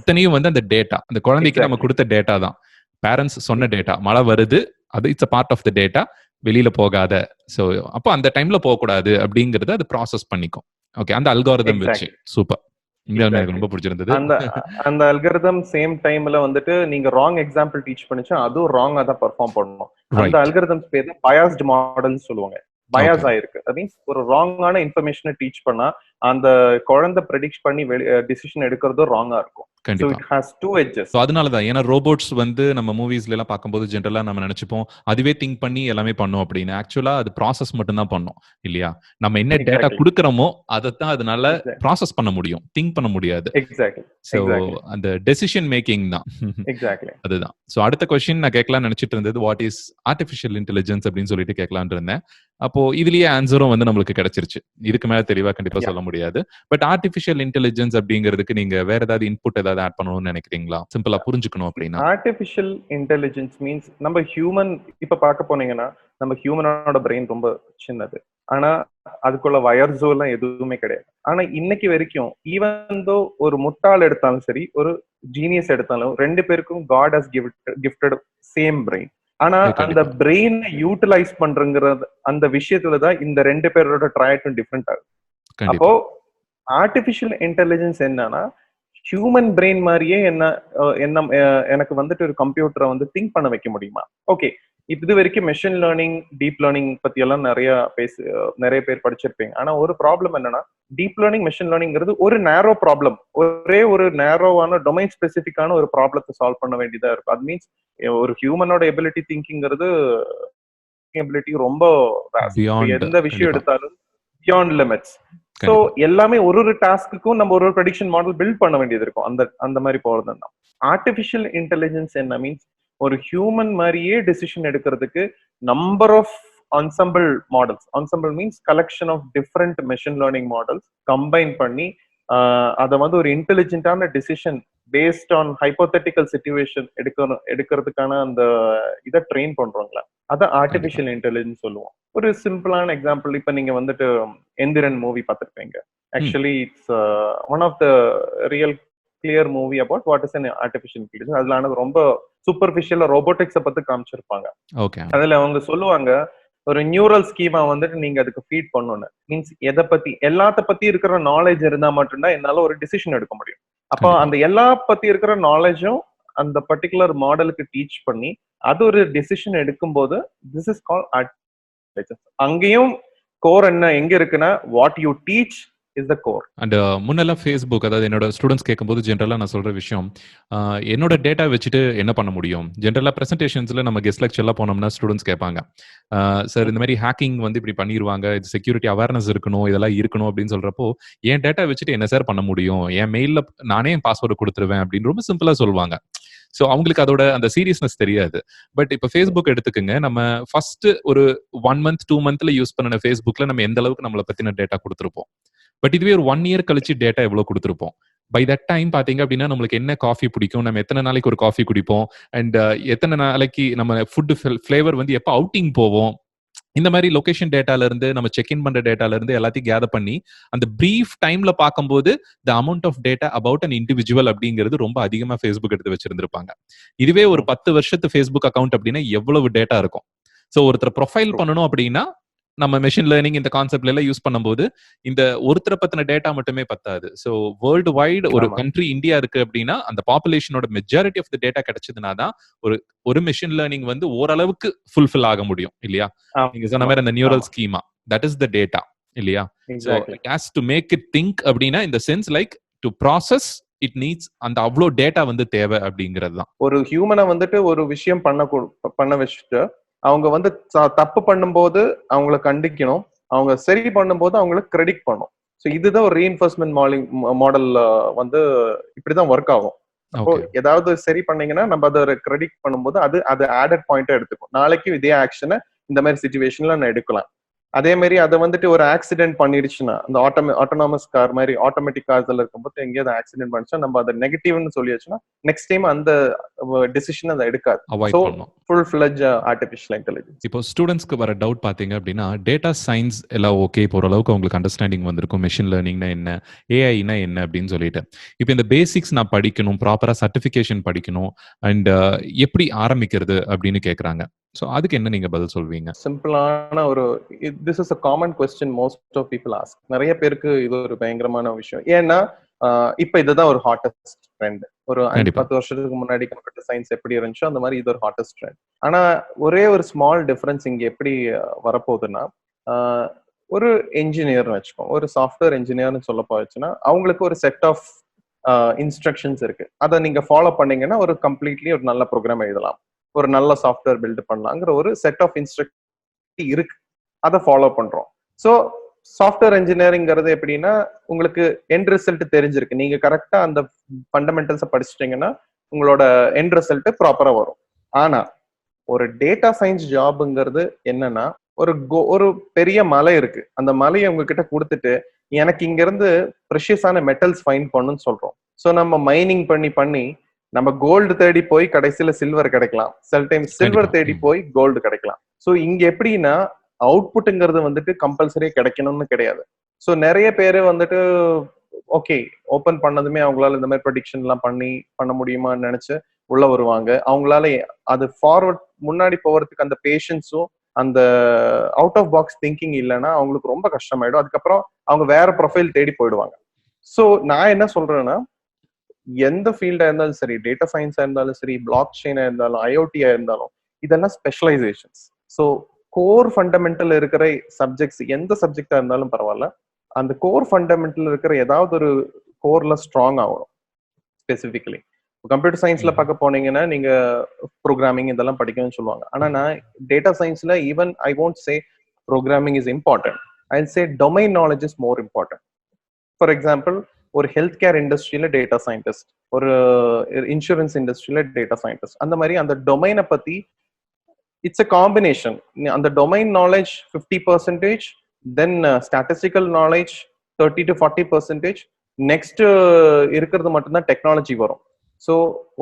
S1: இத்தனையும் வந்து அந்த டேட்டா, அந்த குழந்தைக்கு நம்ம கொடுத்த டேட்டா தான். பேரண்ட்ஸ் சொன்ன டேட்டா, மழை வருது, அது it's a part of the data, வெளியில போகாத, சோ அப்போ அந்த டைம்ல போக கூடாது அப்படிங்கறத அது ப்ராசஸ் பண்ணிக்கும். ஓகே, அந்த அல்காரிதம் வச்சு. சூப்பர், எனக்கு ரொம்ப பிடிச்சிருந்தது.
S2: அந்த அல்கரிதம் சேம் டைம்ல வந்துட்டு நீங்க ராங் எக்ஸாம்பிள் டீச் பண்ணிச்சா அதுவும் ராங்கா தான் பெர்ஃபார்ம் பண்ணணும். அந்த அல்கரிதம்ஸ் பேர் பயாஸ்ட் மாடல்னு சொல்லுவாங்க. பயாஸ் ஆயிருக்கு, அது மீன்ஸ் ஒரு ராங்கான இன்ஃபர்மேஷனை டீச் பண்ணா அந்த குழந்தை ப்ரெடிக்ட் பண்ணி டிசிஷன் எடுக்கிறதும் ராங்கா இருக்கும். So it has two edges.
S1: So அதனாலதான், ஏன்னா ரோபோட்ஸ் வந்து நம்ம மூவிஸ்ல எல்லாம் பார்க்கும்போது ஜென்ரலா நம்ம நினைச்சுப்போம் அதுவே திங்க் பண்ணி எல்லாமே பண்ணும் அப்படின்னு. ஆக்சுவலா அது ப்ராசஸ் மட்டும் தான் பண்ணும் இல்லையா? நம்ம என்ன டேட்டா கொடுக்கறோமோ அதைத்தான் அதனால ப்ராசஸ் பண்ண முடியும், திங்க் பண்ண முடியாது. சோ அந்த டெசிஷன் மேக்கிங் தான். அதுதான். சோ அடுத்த क्वेश्चन நான் கேட்கலாம்னு நினைச்சிட்டு இருந்தது, வாட் இஸ் ஆர்டிஃபிஷியல் இன்டெலிஜென்ஸ் அப்படின்னு சொல்லிட்டு கேட்கலாம்னு இருந்தேன். அப்போ இதுலயே ஆன்சரும் வந்து நம்மளுக்கு கிடைச்சிருச்சு. இதுக்கு மேல தெளிவா கண்டிப்பா சொல்ல முடியாது. பட் ஆர்டிஃபிஷியல் இன்டெலிஜென்ஸ் அப்படிங்கிறதுக்கு நீங்க வேற ஏதாவது இன்புட் ஏதாவது ஆட் பண்ணணும்னு நினைக்கிறீங்களா? சிம்பிளா புரிஞ்சுக்கணும் அப்படின்னா.
S2: ஆர்டிஃபிஷியல் இன்டெலிஜென்ஸ் மீன்ஸ் நம்ம ஹியூமன் இப்ப பார்க்க போனீங்கன்னா நம்ம ஹியூமனோட பிரெயின் ரொம்ப சின்னது, ஆனா அதுக்குள்ள வயர்ஸோ எல்லாம் எதுவுமே கிடையாது. ஆனா இன்னைக்கு வரைக்கும் ஈவன் தோ ஒரு முட்டாள் எடுத்தாலும் சரி, ஒரு ஜீனியஸ் எடுத்தாலும், ரெண்டு பேருக்கும் God has gifted same brain. ஆனா அந்த பிரெயினை யூட்டிலைஸ் பண்றங்கிறது அந்த விஷயத்துலதான் இந்த ரெண்டு பேரோட ட்ராயட்டும் டிஃப்ரெண்ட் ஆகுது. அப்போ ஆர்டிஃபிஷியல் இன்டெலிஜென்ஸ் என்னன்னா, ஹியூமன் பிரெயின் மாதிரியே எனக்கு வந்துட்டு ஒரு கம்ப்யூட்டரை வந்து திங்க் பண்ண வைக்க முடியுமா? ஓகே, இது வரைக்கும் மெஷின் லேர்னிங், டீப் லேர்னிங் பத்தி எல்லாம் நிறைய பேர் படிச்சிருப்பீங்க. ஆனா ஒரு ப்ராப்ளம் என்னன்னா, டீப் லேர்னிங், மெஷின் லேர்னிங்கிறது ஒரு நேரோ ப்ராப்ளம், ஒரே ஒரு நேரோவான டொமைன் ஸ்பெசிபிக்கான ஒரு ப்ராப்ளத்தை சால்வ் பண்ண வேண்டியதா இருக்கும். அது மீன்ஸ் ஒரு ஹியூமனோட எபிலிட்டி திங்கிங்கிறது எபிலிட்டி ரொம்ப vast. இப்ப
S1: பியாண்ட்
S2: எந்த விஷயம்
S1: கண்டிப்பா.
S2: எடுத்தாலும் பியாண்ட் லிமிட்ஸ். ஸோ
S1: கண்டிப்பா.
S2: எல்லாமே ஒரு டாஸ்க்குக்கும் நம்ம ஒரு ப்ரெடிக்ஷன் மாடல் பில்ட் பண்ண வேண்டியது இருக்கும். அந்த மாதிரி போறதுன்னா ஆர்டிஃபிஷியல் இன்டெலிஜென்ஸ் என்ன மீன்ஸ், ஒரு ஹியூமன் மாதிரியே டெசிஷன் எடுக்கிறதுக்கு number of ensemble models. ensemble means collection of different machine learning models combine பண்ணி அதை வந்து ஒரு இன்டெலிஜென்டான decision based on hypothetical situation எடுக்கிறதுக்கான அந்த இதை ட்ரெயின் பண்றோங்களா, அதான்
S1: கண்டிப்பா.
S2: ஆர்டிஃபிஷியல் இன்டெலிஜென்ஸ் சொல்லுவோம். ஒரு சிம்பிளான எக்ஸாம்பிள், இப்ப நீங்க வந்துட்டு எந்திரன் மூவி பார்த்திருப்பீங்க. Actually it's one of the real clear movie about what is an artificial intelligence. அதுல ஆனது ரொம்ப சூப்பர்ஃபிஷியலா ரோபோட்டிக்ஸை பத்தி காமிச்சிருப்பாங்க.
S1: ஓகே.
S2: அதுல அவங்க சொல்லுவாங்க, ஒரு நியூரல் ஸ்கீமா வந்துட்டு நீங்க அதுக்கு ஃபீட் பண்ணணும். மீன்ஸ் எதை பத்தி எல்லாத்த பத்தி இருக்கிற நாலேஜ் இருந்தா மட்டும்தான் என்னால ஒரு டிசிஷன் எடுக்க முடியும். அப்போ
S1: கண்டிப்பா.
S2: அந்த எல்லா பத்தி இருக்கிற நாலேஜும் அந்த பர்டிகுலர் மாடலுக்கு டீச் பண்ணி அது ஒரு டிசிஷன் எடுக்கும்போது திஸ் இஸ் கால் ஆர்டிஃபிஷியல். அங்கேயும் கோர் என்ன எங்க இருக்குன்னா, what you teach is the core.
S1: And முன்னெல்லாம் ஃபேஸ்புக், அதாவது என்னோட ஸ்டூடெண்ட்ஸ் கேட்கும்போது ஜென்ரலாக நான் சொல்ற விஷயம், என்னோட டேட்டா வச்சுட்டு என்ன பண்ண முடியும்? ஜென்ரலாக ப்ரெசன்டேஷன்ஸில் நம்ம கெஸ்ட் லெக்சர்லாம் போனோம்னா ஸ்டூடெண்ட்ஸ் கேட்பாங்க, சார் இந்த மாதிரி ஹேக்கிங் வந்து இப்படி பண்ணிடுவாங்க, இது செக்யூரிட்டி அவேர்னஸ் இருக்கணும், இதெல்லாம் இருக்கணும் அப்படின்னு சொல்றப்போ, என் டேட்டா வச்சுட்டு என்ன சார் பண்ண முடியும்? என் மெயிலில் நானே என் பாஸ்வேர்டு கொடுத்துருவேன் அப்படின்னு ரொம்ப சிம்பிளாக சொல்லுவாங்க. ஸோ அவங்களுக்கு அதோட அந்த சீரியஸ்னஸ் தெரியாது. பட் இப்போ ஃபேஸ்புக் எடுத்துக்கோங்க, நம்ம ஃபர்ஸ்ட் ஒரு 1 மந்த் 2 மந்த்ல யூஸ் பண்ண ஃபேஸ்புக்ல நம்ம எந்த அளவுக்கு நம்மளை பத்தின டேட்டா கொடுத்துருப்போம். பட் இதுவே ஒரு 1 இயர் கழிச்சு டேட்டா எவ்வளவு கொடுத்துருப்போம். பை தட் டைம் பாத்தீங்க அப்படின்னா நம்மளுக்கு என்ன காஃபி பிடிக்கும், நம்ம எத்தனை நாளைக்கு ஒரு காஃபி குடிப்போம், அண்ட் எத்தனை நாளைக்கு நம்ம ஃபுட் ஃபிளேவர் வந்து எப்போ அவுட்டிங் போவோம், இந்த மாதிரி லொகேஷன் டேட்டால இருந்து நம்ம செக் இன் பண்ற டேட்டால இருந்து எல்லாத்தையும் கேதர் பண்ணி அந்த பிரீஃப் டைம்ல பார்க்கும்போது the amount of data about an individual அப்படிங்கிறது ரொம்ப அதிகமா ஃபேஸ்புக் எடுத்து வச்சிருந்திருப்பாங்க. இதுவே ஒரு 10 வருஷத்து ஃபேஸ்புக் அக்கௌண்ட் அப்படின்னா எவ்வளவு டேட்டா இருக்கும். ஸோ ஒருத்தர் ப்ரொஃபைல் பண்ணணும் அப்படின்னா நம்ம மெஷின் லேர்னிங் இந்த கான்செப்ட்ல எல்லாம் யூஸ் பண்ணும்போது இந்த ஒருத்தரை பத்தின டேட்டா மட்டுமே பத்தாது. ஸோ வேர்ல்டு வைடு ஒரு கண்ட்ரி இந்தியா இருக்கு அப்படின்னா அந்த பாப்புலேஷனோட மெஜாரிட்டி ஆஃப் த டேட்டா கிடைச்சதுனா தான் ஒரு மெஷின் லேர்னிங் வந்து ஓரளவுக்கு ஃபுல்ஃபில் ஆக முடியும் இல்லையா? நீங்க சொன்ன மாதிரி அந்த neural schema, that is the data இல்லையா? So it has to make it think அப்படின்னா இந்த sense like to process it needs அந்த அவ்வளோ டேட்டா வந்து தேவை அப்படிங்கிறது தான்.
S2: ஒரு ஹியூமனை வந்துட்டு ஒரு விஷயம் பண்ண வச்சுட்டு அவங்க வந்து தப்பு பண்ணும்போது அவங்கள கண்டிக்கணும், அவங்க சரி பண்ணும்போது அவங்களுக்கு கிரெடிட் பண்ணும். ஸோ இதுதான் ஒரு ரீஎன்ஃபோர்ஸ்மெண்ட் மாடல் வந்து இப்படிதான் ஒர்க் ஆகும். அப்போ ஏதாவது சரி பண்ணீங்கன்னா நம்ம அதை கிரெடிட் பண்ணும்போது அது ஆடட் பாயிண்டா எடுத்துக்கும். நாளைக்கு இதே ஆக்ஷனை இந்த மாதிரி சிச்சுவேஷன்ல நான் எடுக்கலாம். அதே மாதிரி அதை வந்துட்டு ஒரு ஆக்சிடென்ட் பண்ணிடுச்சுன்னா, அந்த ஆட்டோனாமஸ் கார் மாதிரி ஆட்டோமேட்டிக் கார்ஸ்ல இருக்கும்போது எங்கேயாவது ஆக்சிடென்ட் பண்ணிச்சா நம்ம அதை நெகட்டிவ்னு சொல்லியாச்சுன்னா நெக்ஸ்ட் டைம் அந்த டிசிஷன் அதை எடுக்காது. So full fledged artificial intelligence.
S1: இப்போ ஸ்டூடெண்ட்ஸ்க்கு வர டவுட் பாத்தீங்க அப்படின்னா, டேட்டா சயின்ஸ் எல்லாம் ஓகே, இப்போ ஓரளவுக்கு அவங்களுக்கு அண்டர்ஸ்டாண்டிங் வந்திருக்கும், மெஷின் லேர்னிங்னா என்ன, ஏஐனா என்ன அப்படின்னு சொல்லிட்டு. இப்போ இந்த பேசிக்ஸ் நான் படிக்கணும், ப்ராப்பரா சர்டிஃபிகேஷன் படிக்கணும், அண்ட் எப்படி ஆரம்பிக்கிறது அப்படின்னு கேட்கறாங்க. ஸோ அதுக்கு என்ன நீங்க பதில் சொல்வீங்க?
S2: சிம்பிளான this is a common question most of people ask. நிறைய பேருக்கு இது ஒரு பயங்கரமான விஷயம். ஏன்னா இப்ப இதுதான் ஒரு ஹாட்டஸ்ட் ட்ரெண்ட். ஒரு 5-10 வருஷத்துக்கு முன்னாடி கம்ப்யூட்டர் சயின்ஸ் எப்படி இருந்துச்சோ அந்த மாதிரி இது ஒரு ஹாட்டஸ்ட் ட்ரெண்ட். ஆனா ஒரே ஒரு ஸ்மால் டிஃபரன்ஸ் இங்க எப்படி வரப்போகுதுன்னா, ஒரு என்ஜினியர்னு வச்சுக்கோங்க, ஒரு சாஃப்ட்வேர் என்ஜினியர்னு சொல்ல போச்சுன்னா அவங்களுக்கு ஒரு செட் ஆஃப் இன்ஸ்ட்ரக்ஷன்ஸ் இருக்கு. அதை நீங்க ஃபாலோ பண்ணீங்கன்னா ஒரு கம்ப்ளீட்லி ஒரு நல்ல ப்ரோக்ராம் எழுதலாம், ஒரு நல்ல சாஃப்ட்வேர் பில்ட் பண்ணலாங்கிற ஒரு செட் ஆஃப் இன்ஸ்ட்ரக்ஷன் இருக்கு. அதை ஃபாலோ பண்றோம். ஸோ சாஃப்ட்வேர் இன்ஜினியரிங்கிறது எப்படின்னா, உங்களுக்கு எண்ட் ரிசல்ட் தெரிஞ்சிருக்கு, நீங்க கரெக்டா அந்த ஃபண்டமெண்டல்ஸை படிச்சிட்டீங்கன்னா உங்களோட எண்ட் ரிசல்ட் ப்ராப்பரா வரும். ஆனா ஒரு டேட்டா சயின்ஸ் ஜாப்ங்கிறது என்னன்னா, ஒரு பெரிய மலை இருக்கு, அந்த மலையை உங்ககிட்ட கொடுத்துட்டு எனக்கு இங்க இருந்து ப்ரெஷியஸான மெட்டல்ஸ் ஃபைண்ட் பண்ணுன்னு சொல்றோம். ஸோ நம்ம மைனிங் பண்ணி நம்ம கோல்டு தேடி போய் கடைசியில சில்வர் கிடைக்கலாம், சில டைம் சில்வர் தேடி போய் கோல்டு கிடைக்கலாம். ஸோ இங்க எப்படின்னா அவுட்புட்ங்கிறது வந்துட்டு கம்பல்சரியா கிடைக்கணும்னு கிடையாது. ஸோ நிறைய பேரு வந்துட்டு ஓகே ஓபன் பண்ணதுமே அவங்களால இந்த மாதிரி ப்ரெடிக்ஷன் எல்லாம் பண்ண முடியுமான்னு நினைச்சு உள்ள வருவாங்க. அவங்களால அது ஃபார்வர்ட் முன்னாடி போறதுக்கு அந்த பேஷன்ஸும் அந்த அவுட் ஆஃப் பாக்ஸ் திங்கிங் இல்லைன்னா அவங்களுக்கு ரொம்ப கஷ்டமாயிடும். அதுக்கப்புறம் அவங்க வேற ப்ரொஃபைல் தேடி போயிடுவாங்க. ஸோ நான் என்ன சொல்றேன்னா, எந்த ஃபீல்டா இருந்தாலும் சரி, டேட்டா சயின்ஸா இருந்தாலும் சரி, பிளாக் செயினா இருந்தாலும், ஐஓடியா இருந்தாலும், இதெல்லாம் ஸ்பெஷலைசேஷன்ஸ். ஸோ கோர் ஃபண்டமெண்டல் இருக்கிற சப்ஜெக்ட்ஸ், எந்த சப்ஜெக்டா இருந்தாலும் பரவாயில்ல, அந்த கோர் ஃபண்டமெண்டல் இருக்கிற ஏதாவது ஒரு கோர்ல ஸ்ட்ராங் ஆகணும். ஸ்பெசிஃபிக்கலி கம்ப்யூட்டர் சயின்ஸ்ல பார்க்க போனீங்கன்னா நீங்க ப்ரோக்ராமிங் இதெல்லாம் படிக்கணும்னு சொல்லுவாங்க. ஆனா நான் டேட்டா சயின்ஸ்ல even I won't say programming is important. I'll say domain knowledge is more important. For example, ஒரு ஹெல்த் கேர் இண்டஸ்ட்ரியில டேட்டா சயின்டிஸ்ட், ஒரு இன்சூரன்ஸ் இண்டஸ்ட்ரியில டேட்டா சயின்டிஸ்ட், அந்த மாதிரி அந்த டொமைனை பத்தி இட்ஸ் அ காம்பினேஷன். அந்த domain knowledge 50%, then statistical knowledge 30 to 40%, next இருக்கிறது மட்டும்தான் டெக்னாலஜி வரும். ஸோ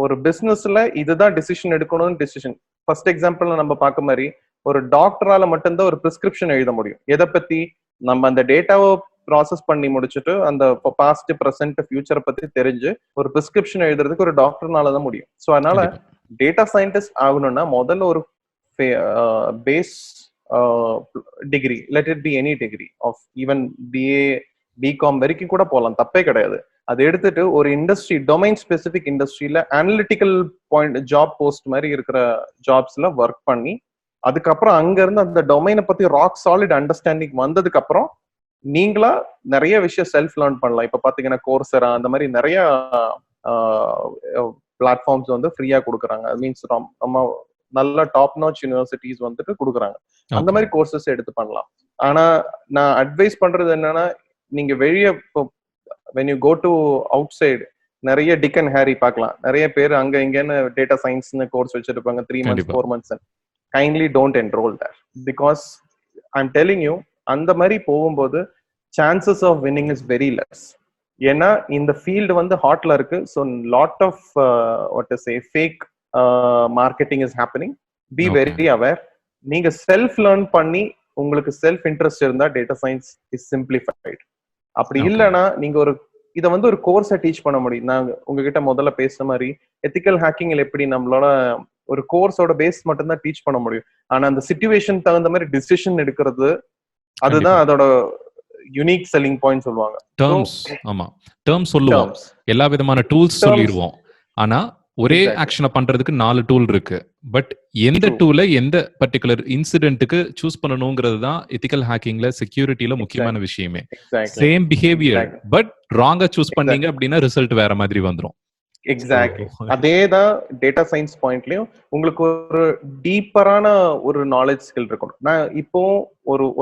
S2: ஒரு பிசினஸ்ல இதுதான் டிசிஷன் எடுக்கணும்னு டிசிஷன். ஃபர்ஸ்ட் எக்ஸாம்பிள் நம்ம பார்க்க மாதிரி ஒரு டாக்டரால மட்டும்தான் ஒரு பிரிஸ்கிரிப்ஷன் எழுத முடியும். எதை பத்தி? நம்ம அந்த டேட்டாவை ப்ராசஸ் பண்ணி முடிச்சுட்டு அந்த பாஸ்ட், ப்ரெசென்ட், ஃபியூச்சரை பத்தி தெரிஞ்சு ஒரு பிரிஸ்கிரிப்ஷன் எழுதுறதுக்கு ஒரு டாக்டர்னால தான் முடியும். ஸோ அதனால டேட்டா சயின்டிஸ்ட் ஆகணும்னா முதல்ல ஒரு base degree, let it be any degree of even BA, BCom வரைக்கும் கூட போகலாம், தப்பே கிடையாது. அதை எடுத்துட்டு ஒரு இண்டஸ்ட்ரி, டொமைன் ஸ்பெசிபிக் இண்டஸ்ட்ரியில அனலிட்டிக்கல் பாயிண்ட் ஜாப் போஸ்ட் மாதிரி இருக்கிற ஜாப்ஸ்ல ஒர்க் பண்ணி அதுக்கப்புறம் அங்க இருந்து அந்த டொமைனை பத்தி ராக் சாலிட் அண்டர்ஸ்டாண்டிங் வந்ததுக்கு அப்புறம் நீங்களா நிறைய விஷயம் செல்ஃப் லேர்ன் பண்ணலாம். இப்ப பாத்தீங்கன்னா கோர்சரா அந்த மாதிரி நிறைய பிளாட்ஃபார்ம்ஸ் வந்து ஃப்ரீயா கொடுக்குறாங்க. மீன்ஸ் நம்ம நல்ல டாப் நாச் யூனிவர்சிட்டிஸ் வந்துட்டு கொடுக்குறாங்க. அந்த மாதிரி கோர்சஸ் எடுத்து பண்ணலாம். ஆனா நான் அட்வைஸ் பண்றது என்னன்னா, நீங்க வெளியே when you go to outside நிறைய டிக் அண்ட் ஹேரி பார்க்கலாம். நிறைய பேர் அங்க இங்கன்னு டேட்டா சயின்ஸ்னு கோர்ஸ் வச்சிருப்பாங்க 3 months 4 months. Kindly don't enrol there, because I am telling you, அந்த மாதிரி போகும்போது chances of winning is very less. ஏன்னா இந்த ஃபீல்டு வந்து ஹாட்ல இருக்கு. So lot of what to say fake marketing is happening. Be very aware. நீங்க செல்ஃப் லேர்ன் பண்ணி உங்களுக்கு செல்ஃப் இன்ட்ரெஸ்ட் இருந்தா டேட்டா சயின்ஸ் இஸ் சிம்பிளிஃபைட். அப்படி இல்லைன்னா நீங்க இதை வந்து ஒரு கோர்ஸை டீச் பண்ண முடியும். நான் உங்ககிட்ட முதல்ல பேசுற மாதிரி எத்திக்கல் ஹேக்கிங்ல எப்படி நம்மளோட ஒரு கோர்ஸோட பேஸ் மட்டும் தான் டீச் பண்ண முடியும். ஆனா அந்த சிச்சுவேஷன் தகுந்த மாதிரி டிசிஷன் எடுக்கிறது, அதுதான் அதோட யூனிக் செல்லிங் பாயிண்ட் சொல்லுவாங்க.
S1: டர்ம்ஸ், ஆமா, டர்ம்ஸ் சொல்லுவோம், எல்லா விதமான டூல்ஸ் சொல்லிடுவோம். ஆனா ஒரே ஆக்ஷனை பண்றதுக்கு 4 டூல் இருக்கு. பட் எந்த டூலை எந்த பர்டிகுலர் இன்சிடென்ட்டுக்கு சூஸ் பண்ணணுங்கிறது தான் எத்திக்கல் ஹேக்கிங்ல, செக்யூரிட்டில முக்கியமான விஷயமே. சேம் பிஹேவியர் பட் ராங்கா சூஸ் பண்ணீங்க அப்படின்னா ரிசல்ட் வேற மாதிரி வந்துரும்.
S2: எக்ஸாக்ட்லி அதேதான் டேட்டா சயின்ஸ் பாயிண்ட்லயும் உங்களுக்கு ஒரு டீப்பரான ஒரு நாலேஜ் ஸ்கில் இருக்கணும். நான் இப்போ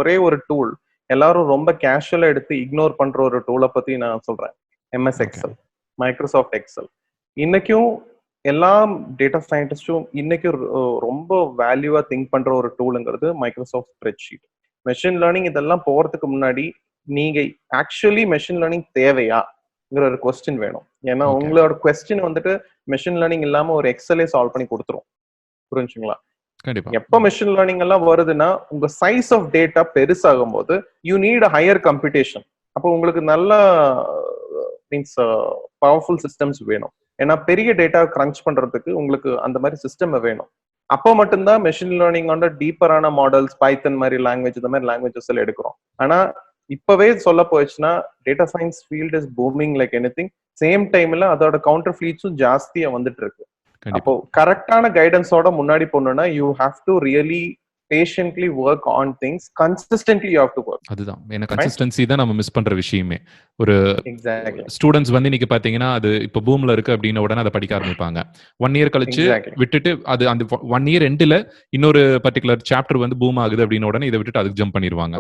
S2: ஒரே ஒரு டூல் எல்லாரும் ரொம்ப கேஷுவலா எடுத்து இக்னோர் பண்ற ஒரு டூலை பத்தி நான் சொல்றேன். MS XL, Microsoft Excel. இன்னைக்கும் எல்லா டேட்டா சயின்டிஸ்டும் இன்னைக்கு ரொம்ப வேல்யூவா திங்க் பண்ற ஒரு டூலுங்கிறது மைக்ரோசாஃப்ட் ஸ்ப்ரெட்ஷீட். மெஷின் லேர்னிங் இதெல்லாம் போறதுக்கு முன்னாடி நீங்க ஆக்சுவலி மெஷின் லேர்னிங் தேவையாங்கிற ஒரு கொஸ்டின் வேணும். ஏன்னா உங்களோட கொஸ்டின் வந்துட்டு மெஷின் லேர்னிங் இல்லாம ஒரு எக்ஸலே சால்வ் பண்ணி கொடுத்துரும். புரிஞ்சுங்களா? எப்ப மெஷின் லேர்னிங் எல்லாம் வருதுன்னா உங்க சைஸ் ஆஃப் டேட்டா பெருசாகும் போது you need a higher computation. அப்போ உங்களுக்கு நல்ல மீன்ஸ் பவர்ஃபுல் சிஸ்டம்ஸ் வேணும். ஏன்னா பெரிய டேட்டா கிரன்ச் பண்றதுக்கு உங்களுக்கு அந்த மாதிரி சிஸ்டம் வேணும். அப்போ மட்டும்தான் மெஷின் லேர்னிங்கோட டீப்பரான மாடல்ஸ், பைத்தன் மாதிரி லாங்குவேஜ், இந்த மாதிரி லாங்குவேஜஸ் எல்லாம் எடுக்கிறோம். ஆனா இப்பவே சொல்ல போயிடுச்சுன்னா data science field is booming like anything. Same டைம்ல அதோட கவுண்டர் ஃபிளீட்ஸும் ஜாஸ்தியா வந்துட்டு இருக்கு. அப்போ கரெக்டான கைடன்ஸோட முன்னாடி போகணும்னா you have to really patiently work on things, consistently you have to work.
S1: அதுதான் என்ன கன்சிஸ்டன்சி தான் நம்ம மிஸ் பண்ற விஷயமே. ஒரு ஸ்டூடெண்ட்ஸ் வந்து இன்னைக்கு பாத்தீங்கன்னா அது இப்ப பூம்ல இருக்கு அப்படின்ன உடனே அதை படிக்க ஆரம்பிப்பாங்க. 1 year கழிச்சு விட்டுட்டு அது அந்த 1 year எண்ட்ல இன்னொரு பர்டிகுலர் சாப்டர் வந்து பூம் ஆகுது அப்படின்ன உடனே இதை விட்டுட்டு அதுக்கு ஜம்ப் பண்ணிடுவாங்க.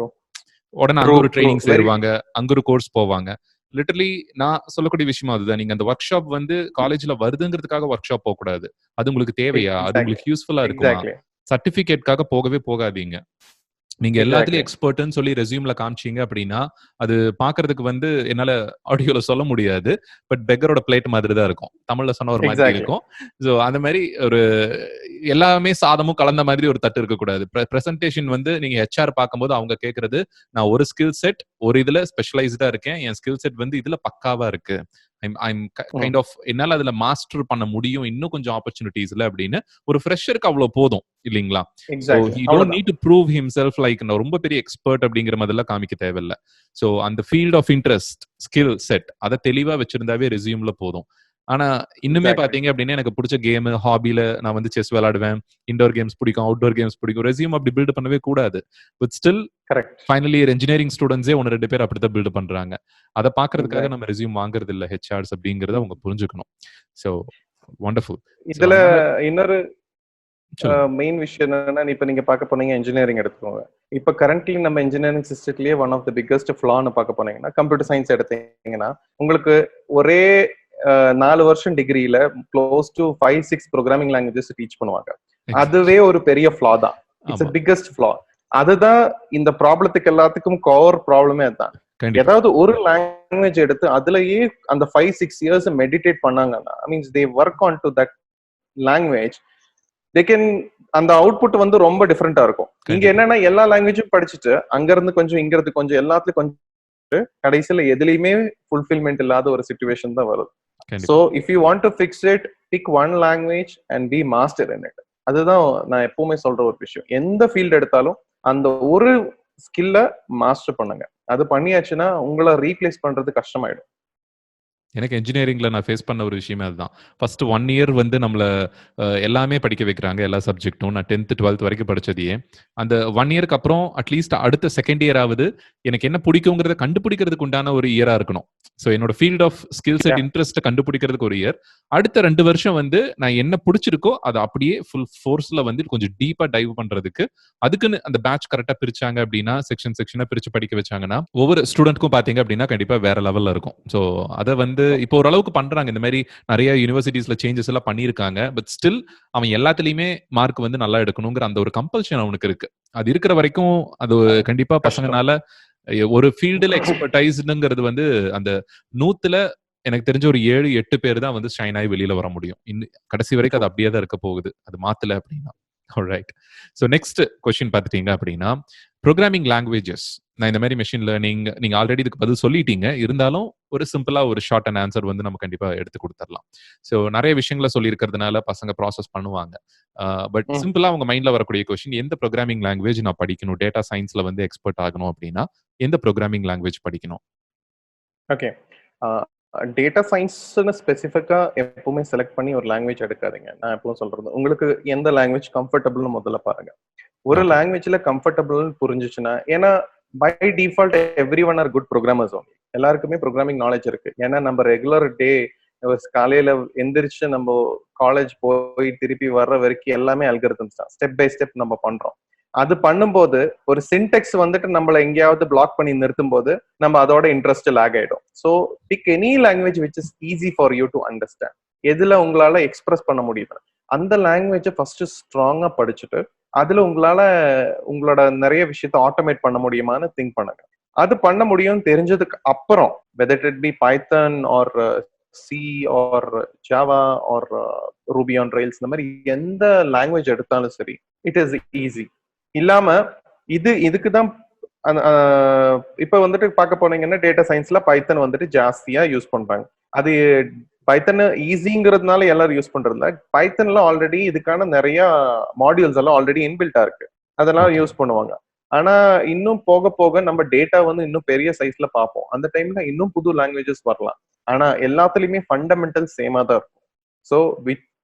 S1: உடனே அங்க ஒரு ட்ரைனிங் சேருவாங்க, அங்க ஒரு கோர்ஸ் போவாங்க. லிட்டரலி நான் சொல்லக்கூடிய விஷயமா அதுதான். நீங்க அந்த ஒர்க் ஷாப் வந்து காலேஜ்ல வருதுங்கிறதுக்காக ஒர்க் ஷாப் போக கூடாது. அது உங்களுக்கு தேவையா, அது உங்களுக்கு யூஸ்ஃபுல்லா இருக்குமா, சர்டிபிகேட்காக போகவே போகாதீங்க. நீங்க எல்லாத்துலயும் எக்ஸ்பர்ட்னு சொல்லி ரெஸ்யூம்ல காமிச்சீங்க அப்படின்னா அது பாக்குறதுக்கு வந்து என்னால ஆடியோல சொல்ல முடியாது, பட் பெக்கரோட பிளேட் மாதிரி தான் இருக்கும். தமிழ்ல சொன்ன ஒரு மாதிரி இருக்கும். சோ அந்த மாதிரி ஒரு எல்லாமே சாதமும் கலந்த மாதிரி ஒரு தட்டு இருக்கக்கூடாது. பிரசன்டேஷன் வந்து நீங்க ஹெச்ஆர் பார்க்கும்போது அவங்க கேட்கறது, நான் ஒரு ஸ்கில் செட் ஒரு இதுல ஸ்பெஷலைஸ்டா இருக்கேன், என் ஸ்கில் செட் வந்து இதுல பக்காவா இருக்கு, கைண்ட் ஆஃப் என்னால அதுல மாஸ்டர் பண்ண முடியும், இன்னும் கொஞ்சம் ஆப்பர்ச்சுனிட்டிஸ்ல அப்படின்னு ஒரு ஃப்ரெஷருக்கு அவ்வளவு போதும் இல்லீங்களா? So he don't need to prove himself like நான் ரொம்ப பெரிய எக்ஸ்பர்ட் அப்படிங்கிற மாதிரிலாம் காமிக்க தேவையில்லை. சோ அந்த field of interest, skill set அதை தெளிவா வச்சிருந்தாவே ரெஸ்யூம்ல போதும். ஆனா இன்னுமே
S2: எக்ஸாக்ட்லி.
S1: பாத்தீங்க அப்படின்னா எனக்கு பிடிச்ச கேம் ஹாபில நான் வந்து செஸ் விளையாடுவேன், இண்டோர் கேம்ஸ் பிடிக்கும், அவுட்டோர் கேம்ஸ் பிடிக்கும். ரெஸ்யூம் அப்படி பில்ட் பண்ணவே கூடாது. But still
S2: correct.
S1: Final year engineering ஸ்டூடண்ட்ஸே 1, 2 பேர் அப்படித்தான் பில்ட் பண்றாங்க. அத பார்க்கறதுக்காக
S2: எக்ஸாக்ட்.
S1: நம்ம ரெஸ்யூம் வாங்குறது இல்ல ஹெச்ஆர்ஸ் அப்படிங்கிறத அவங்க புரிஞ்சுக்கணும். So wonderful. சோ
S2: இதுல
S1: அதனால
S2: இன்னொரு
S1: சொல்லுங்க.
S2: மெயின் விஷயம் என்னன்னா, இப்ப நீங்க பார்க்க போனீங்க இன்ஜினியரிங் எடுத்துக்கோங்க. இப்ப கரண்ட்லி நம்ம இன்ஜினியரிங் சிஸ்டத்திலேயே ஒன் ஆஃப் த பிக்கஸ்ட் ஃப்ளான்னு பார்க்க போனீங்கன்னா, கம்ப்யூட்டர் சயின்ஸ் எடுத்தீங்கன்னா, உங்களுக்கு ஒரே 4 வருஷம் டிகிரியில close to 5, 6 programming languages teach பண்ணுவாங்க.
S1: எக்ஸாக்ட்லி.
S2: அதுவே ஒரு பெரிய ஃப்ளா தான். இட்ஸ்
S1: ஆமா.
S2: A biggest flaw. அதுதான் இந்த ப்ராப்ளத்துக்கு எல்லாத்துக்கும் கோர் ப்ராப்ளமே அதுதான்.
S1: கண்டிப்பா.
S2: ஏதாவது ஒரு லாங்குவேஜ் எடுத்து அதுலயே அந்த 5, 6 இயர்ஸ் மெடிடேட் பண்ணாங்கன்னா, means they work on to that language, they can அந்த அவுட்புட் வந்து ரொம்ப டிஃப்ரெண்டா இருக்கும். இங்க
S1: கண்டிப்பா.
S2: என்னன்னா எல்லா லாங்குவேஜும் படிச்சுட்டு அங்க இருந்து கொஞ்சம் இங்க இருந்து கொஞ்சம் எல்லாத்துலயும் கொஞ்சம் கடைசியில எதுலயுமே ஃபுல்ஃபில்மெண்ட் இல்லாத ஒரு சிச்சுவேஷன் தான் வருது. சோ
S1: கண்டிப்பா.
S2: If you want to fix it, pick one language and be master in it. அதுதான் நான் எப்பவுமே சொல்ற ஒரு விஷயம். எந்த ஃபீல்ட் எடுத்தாலும் அந்த ஒரு ஸ்கில்ல மாஸ்டர் பண்ணுங்க. அது பண்ணியாச்சுன்னா உங்களை ரீப்ளேஸ் பண்றது கஷ்டமாயிடும்.
S1: எனக்கு என்ஜினியரிங்ல நான் ஃபேஸ் பண்ண ஒரு விஷயமே அதுதான். ஃபர்ஸ்ட் 1 இயர் வந்து நம்மள எல்லாமே படிக்க வைக்கிறாங்க. எல்லா சப்ஜெக்ட்டும். நான் 10த், 12த் வரைக்கும் படிச்சதையே. அந்த 1 இயர்க்கு அப்புறம் அட்லீஸ்ட் அடுத்த செகண்ட் இயர் ஆவது எனக்கு என்ன பிடிக்கும்ங்கிறத கண்டுபிடிக்கிறதுக்கு உண்டான ஒரு இயரா இருக்கணும். ஸோ என்னோட field of skill set,
S2: Yeah.
S1: இன்ட்ரெஸ்ட்ட கண்டுபிடிக்கிறதுக்கு ஒரு இயர். அடுத்த 2 வருஷம் வந்து நான் என்ன பிடிச்சிருக்கோ அத அப்படியே ஃபுல் ஃபோர்ஸ்ல வந்து கொஞ்சம் டீப்பா டைவ் பண்றதுக்கு, அதுக்குன்னு அந்த பேட்ச் கரெக்ட்டா பிரிச்சாங்க அப்படின்னா, செக்ஷனா பிரிச்சு படிக்க வச்சாங்கன்னா, ஒவ்வொரு ஸ்டூடண்ட்க்கும் பார்த்தீங்க அப்படின்னா, கண்டிப்பா வேற லெவல்ல இருக்கும். ஸோ அத வந்து இப்போ ஓரளவுக்கு பண்றாங்க. இந்த மாரி நெறைய யுனிவர்சிட்டீஸ்ல சேஞ்சஸ் எல்லாம் பண்ணியிருக்காங்க. பட் ஸ்டில் அவன் எல்லாத்துலயுமே மார்க் வந்து நல்லா எடுக்கணுங்கிற அந்த ஒரு கம்பல்ஷன் அவனுக்கு இருக்கு. அது இருக்கிற வரைக்கும் அது
S2: அது
S1: கண்டிப்பா
S2: கஷ்டம்.
S1: பசங்கனால ஒரு ஃபீல்டுல எக்ஸ்பர்டைஸ்டுங்கிறது வந்து அந்த 100ல எனக்கு தெரிஞ்ச ஒரு 7, 8 பேர் தான் வந்து ஷைன் ஆயி வெளியில வர முடியும். கடைசி வரைக்கும் அது அப்படியே தான் இருக்க போகுது. அது மாத்தல அப்படின்னா. ஆல்ரைட். ஸோ நெக்ஸ்ட் கொஸ்டின் பார்த்துட்டீங்க அப்படின்னா, புரோகிராமிங் லாங்குவேஜஸ். நான் இந்த மாரி மெஷின் லேர்னிங் நீங்க ஆல்ரெடி இதுக்கு பதில் சொல்லிட்டீங்க. இருந்தாலும் ஒரு சிம்பிளா ஒரு ஷார்ட் அண்ட் ஆன்சர் வந்து நம்ம கண்டிப்பா எடுத்து குடுத்துரலாம். ஸோ நெறைய விஷயங்கள சொல்லியிருக்கிறதுனால பசங்க ப்ராசஸ் பண்ணுவாங்க. பட்
S2: ம்.
S1: சிம்பிளா உங்க மைண்ட்ல வரக்கூடிய கொஸ்டின், எந்த புரோகிராமிங் லாங்குவேஜ் நான் படிக்கணும்? டேட்டா சயன்ஸ்ல வந்து எக்ஸ்பெர்ட் ஆகணும் அப்படின்னா, எந்த புரோகிராமிங் லாங்குவேஜ் படிக்கணும்?
S2: ஓகே. டேட்டா சயின்ஸ்னு ஸ்பெசிஃபிக்கா எப்பவுமே செலக்ட் பண்ணி ஒரு லாங்குவேஜ் எடுக்காதீங்க. நான் எப்பவும் சொல்றது. உங்களுக்கு எந்த லாங்குவேஜ் கம்ஃபர்டபுள்னு முதல்ல பாருங்க. ஒரு
S1: ஓகே.
S2: லாங்குவேஜ்ல கம்ஃபர்டபுள்னு புரிஞ்சுச்சுன்னா, ஏன்னா by default everyone are good programmers only. எல்லாருக்குமே புரோகிராமிங் நாலேஜ் இருக்கு. ஏன்னா நம்ம ரெகுலர் டே காலையில எந்திரிச்சு நம்ம காலேஜ் போய் திருப்பி வர்ற வரைக்கும் எல்லாமே அல்காரிதம்ஸ் தான். ஸ்டெப் பை ஸ்டெப் நம்ம பண்றோம். அது பண்ணும்போது ஒரு சின்டெக்ஸ் வந்துட்டு நம்மள எங்கேயாவது பிளாக் பண்ணி நிறுத்தும் போது நம்ம அதோட இன்ட்ரெஸ்ட் லாக் ஆயிடும். So big any language which is easy for you to understand. எதுல உங்களால எக்ஸ்பிரஸ் பண்ண முடியுது அந்த லாங்குவேஜை ஃபர்ஸ்ட் ஸ்ட்ராங்கா படிச்சுட்டு அதுல உங்களால உங்களோட நிறைய விஷயத்த ஆட்டோமேட் பண்ண முடியுமான்னு திங்க் பண்ணுங்க. அது பண்ண முடியும்னு தெரிஞ்சதுக்கு அப்புறம் whether it be Python or C or Java or Ruby on Rails இந்த மாதிரி எந்த லாங்குவேஜ் எடுத்தாலும் சரி இட் இஸ் ஈஸி. இல்லாம இதுக்குதான் இப்ப வந்துட்டு பார்க்க போனீங்கன்னா டேட்டா சயின்ஸ்ல பைத்தன் வந்துட்டு ஜாஸ்தியா யூஸ் பண்றாங்க. அது பைத்தன் ஈஸிங்கிறதுனால எல்லாரும் யூஸ் பண்றது இல்ல. பைத்தன்ல ஆல்ரெடி இதுக்கான நிறைய மாடியூல்ஸ் எல்லாம் ஆல்ரெடி இன்பில்ட்டா இருக்கு. அதெல்லாம்
S1: ஓகே.
S2: யூஸ் பண்ணுவாங்க. ஆனா இன்னும் போக போக நம்ம டேட்டா வந்து இன்னும் பெரிய சைஸ்ல பார்ப்போம். அந்த டைம்ல இன்னும் புது லாங்குவேஜஸ் வரலாம். ஆனா எல்லாத்துலயுமே ஃபண்டமெண்டல் சேமா தான் இருக்கும். So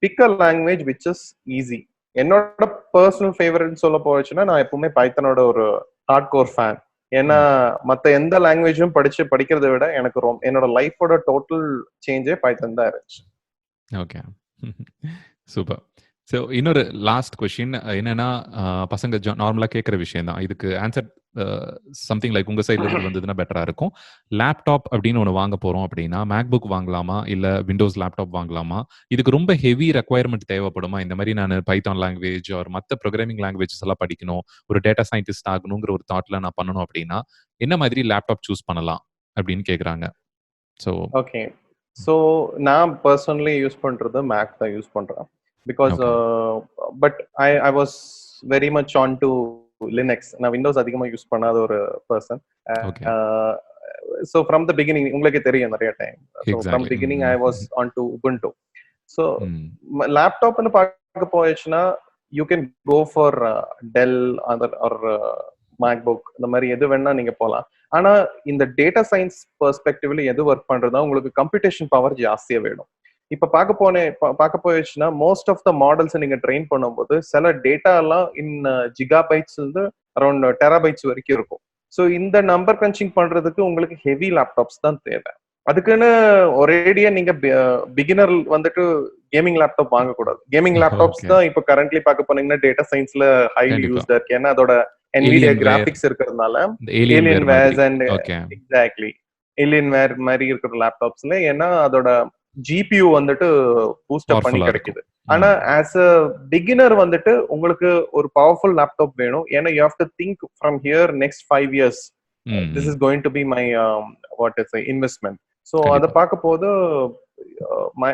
S2: pick a language which is easy. என்னோட பர்சனல் ஃபேவரட் சொல்ல போச்சுன்னா நான் எப்பவுமே பைத்தனோட ஒரு ஹார்ட் கோர் ஃபேன். ஏன்னா
S1: ம்.
S2: மத்த எந்த லாங்குவேஜும் படிக்கிறதை விட எனக்கு என்னோட லைஃபோட டோட்டல் சேஞ்சே பைத்தன் தான் இருந்துச்சு.
S1: ஓகே. சூப்பர். ஸோ இன்னொரு லாஸ்ட் கொஸ்டின் என்னன்னா, பசங்க நார்மலா கேட்கிற விஷயம் தான். இதுக்கு ஆன்சர் சம்திங் லைக் உங்க சைட்ல இருந்து வந்ததுன்னா பெட்டரா இருக்கும். லேப்டாப் அப்படின்னு ஒண்ணு வாங்க போறோம் அப்படின்னா, மேக்புக் வாங்கலாமா? இல்ல விண்டோஸ் லேப்டாப் வாங்கலாமா? இதுக்கு ரொம்ப ஹெவி ரெக்வயர்மென்ட் தேவைப்படுமா? இந்த மாரி நானு பைத்தான் லாங்குவேஜ் ஆர் மத்த புரோகிராமிங் லாங்குவேஜஸ் எல்லாம் படிக்கணும். ஒரு டேட்டா சயின்டிஸ்ட் ஆகணுங்கிற ஒரு தாட்ல நான் பண்ணணும் அப்படின்னா, என்ன மாதிரி லேப்டாப் சூஸ் பண்ணலாம்? அப்படின்னு கேட்கறாங்க. So
S2: okay. ஸோ நான் பர்சனலி யூஸ் பண்றது மேக் தான் யூஸ் பண்றேன். Because
S1: okay.
S2: But I was very much on to Linux. நான் விண்டோஸ் அதிகமாக யூஸ் பண்ணாத ஒரு person.
S1: Okay.
S2: So from the beginning உங்களுக்கே தெரியும் நிறைய time. So from
S1: exactly.
S2: Beginning I was
S1: hmm.
S2: On to Ubuntu. So
S1: hmm.
S2: லேப்டாப்னு பார்க்க போயிடுச்சுன்னா you can go for Dell other or MacBook இந்த மாதிரி எது வேணா நீங்க போகலாம். ஆனா இந்த டேட்டா சயின்ஸ் பெர்ஸ்பெக்டிவ்ல எது ஒர்க் பண்றதா உங்களுக்கு கம்ப்யூட்டேஷன் பவர் ஜாஸ்தியா வேணும். இப்ப பார்க்க போயிடுச்சுன்னா மோஸ்ட் ஆஃப் த மாடல்ஸ் நீங்க ட்ரெயின் பண்ணும்போது சில டேட்டா எல்லாம் இன் ஜிகாபைட்ஸ் இருந்து அரௌண்ட் டெராபைட்ஸ் வரைக்கும் இருக்கும். ஸோ இந்த நம்பர் கிரன்ச்சிங் பண்றதுக்கு உங்களுக்கு ஹெவி லேப்டாப்ஸ் தான் தேவை. அதுக்குன்னு ஒரேடியா நீங்க பிகினர் வந்துட்டு கேமிங் லேப்டாப் வாங்கக்கூடாது. Gaming laptops
S1: okay.
S2: தான் இப்போ கரண்ட்லி பார்க்க போனீங்கன்னா டேட்டா சயின்ஸ்ல ஹைலி
S1: கண்டிப்பா.
S2: யூஸ்டா இருக்கு. ஏன்னா அதோட NVIDIA
S1: ஏலியன் வேர்,
S2: கிராபிக்ஸ் இருக்கிறதுனால
S1: இந்த ஏலியன் வேர்
S2: வேர்ஸ்
S1: மாதிரி.
S2: And
S1: okay.
S2: எக்ஸாக்ட்லி ஏலியன் வேர் மாதிரி இருக்கிற லேப்டாப்ஸ்ல ஏன்னா அதோட GPU வந்துட்டு பூஸ்டப் பண்ணி
S1: பவர்ஃபுல்லா இருக்கும்.
S2: கிடைக்குது. ஆனா ஆஸ் அ பிகினர் வந்துட்டு உங்களுக்கு ஒரு பவர்ஃபுல் லேப்டாப் வேணும். ஏன்னா you have to think from here next 5 years this is going to be my what is investment. So அதை பார்க்க போது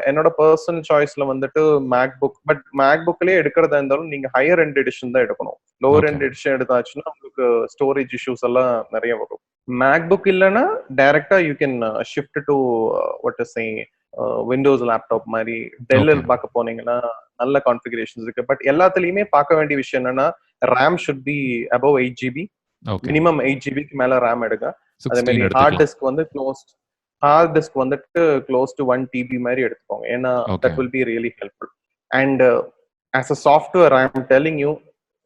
S2: என்னோட பர்சனல் சாய்ஸ்ல வந்துட்டு மேக்புக். பட் மேக்புக்லயே எடுக்கிறதா இருந்தாலும் நீங்க ஹையர் எண்ட் எடிஷன் தான் எடுக்கணும். லோவர் எண்ட் எடிஷன் எடுத்தாச்சுன்னா உங்களுக்கு ஸ்டோரேஜ் இஷ்யூஸ் எல்லாம் நிறைய வரும். மேக்புக் இல்லைன்னா டைரக்டா you can shift to what is Windows laptop மாதிரி. டெல்லில் பார்க்க போனீங்கன்னா நல்ல கான்ஃபிகரேஷன்ஸ் இருக்கு. பட் எல்லாத்துலயுமே பார்க்க வேண்டிய விஷயம் என்னன்னா RAM should be above 8 GB. Minimum 8 GBக்கு மேல ரேம் எடுங்க. அதே மாதிரி ஹார்ட் டிஸ்க் வந்து ஹார்ட் டிஸ்க் வந்துட்டு க்ளோஸ் டு 1 TB மாதிரி எடுத்துக்கோங்க. ஏன்னா that will be really helpful. And as a software I am telling you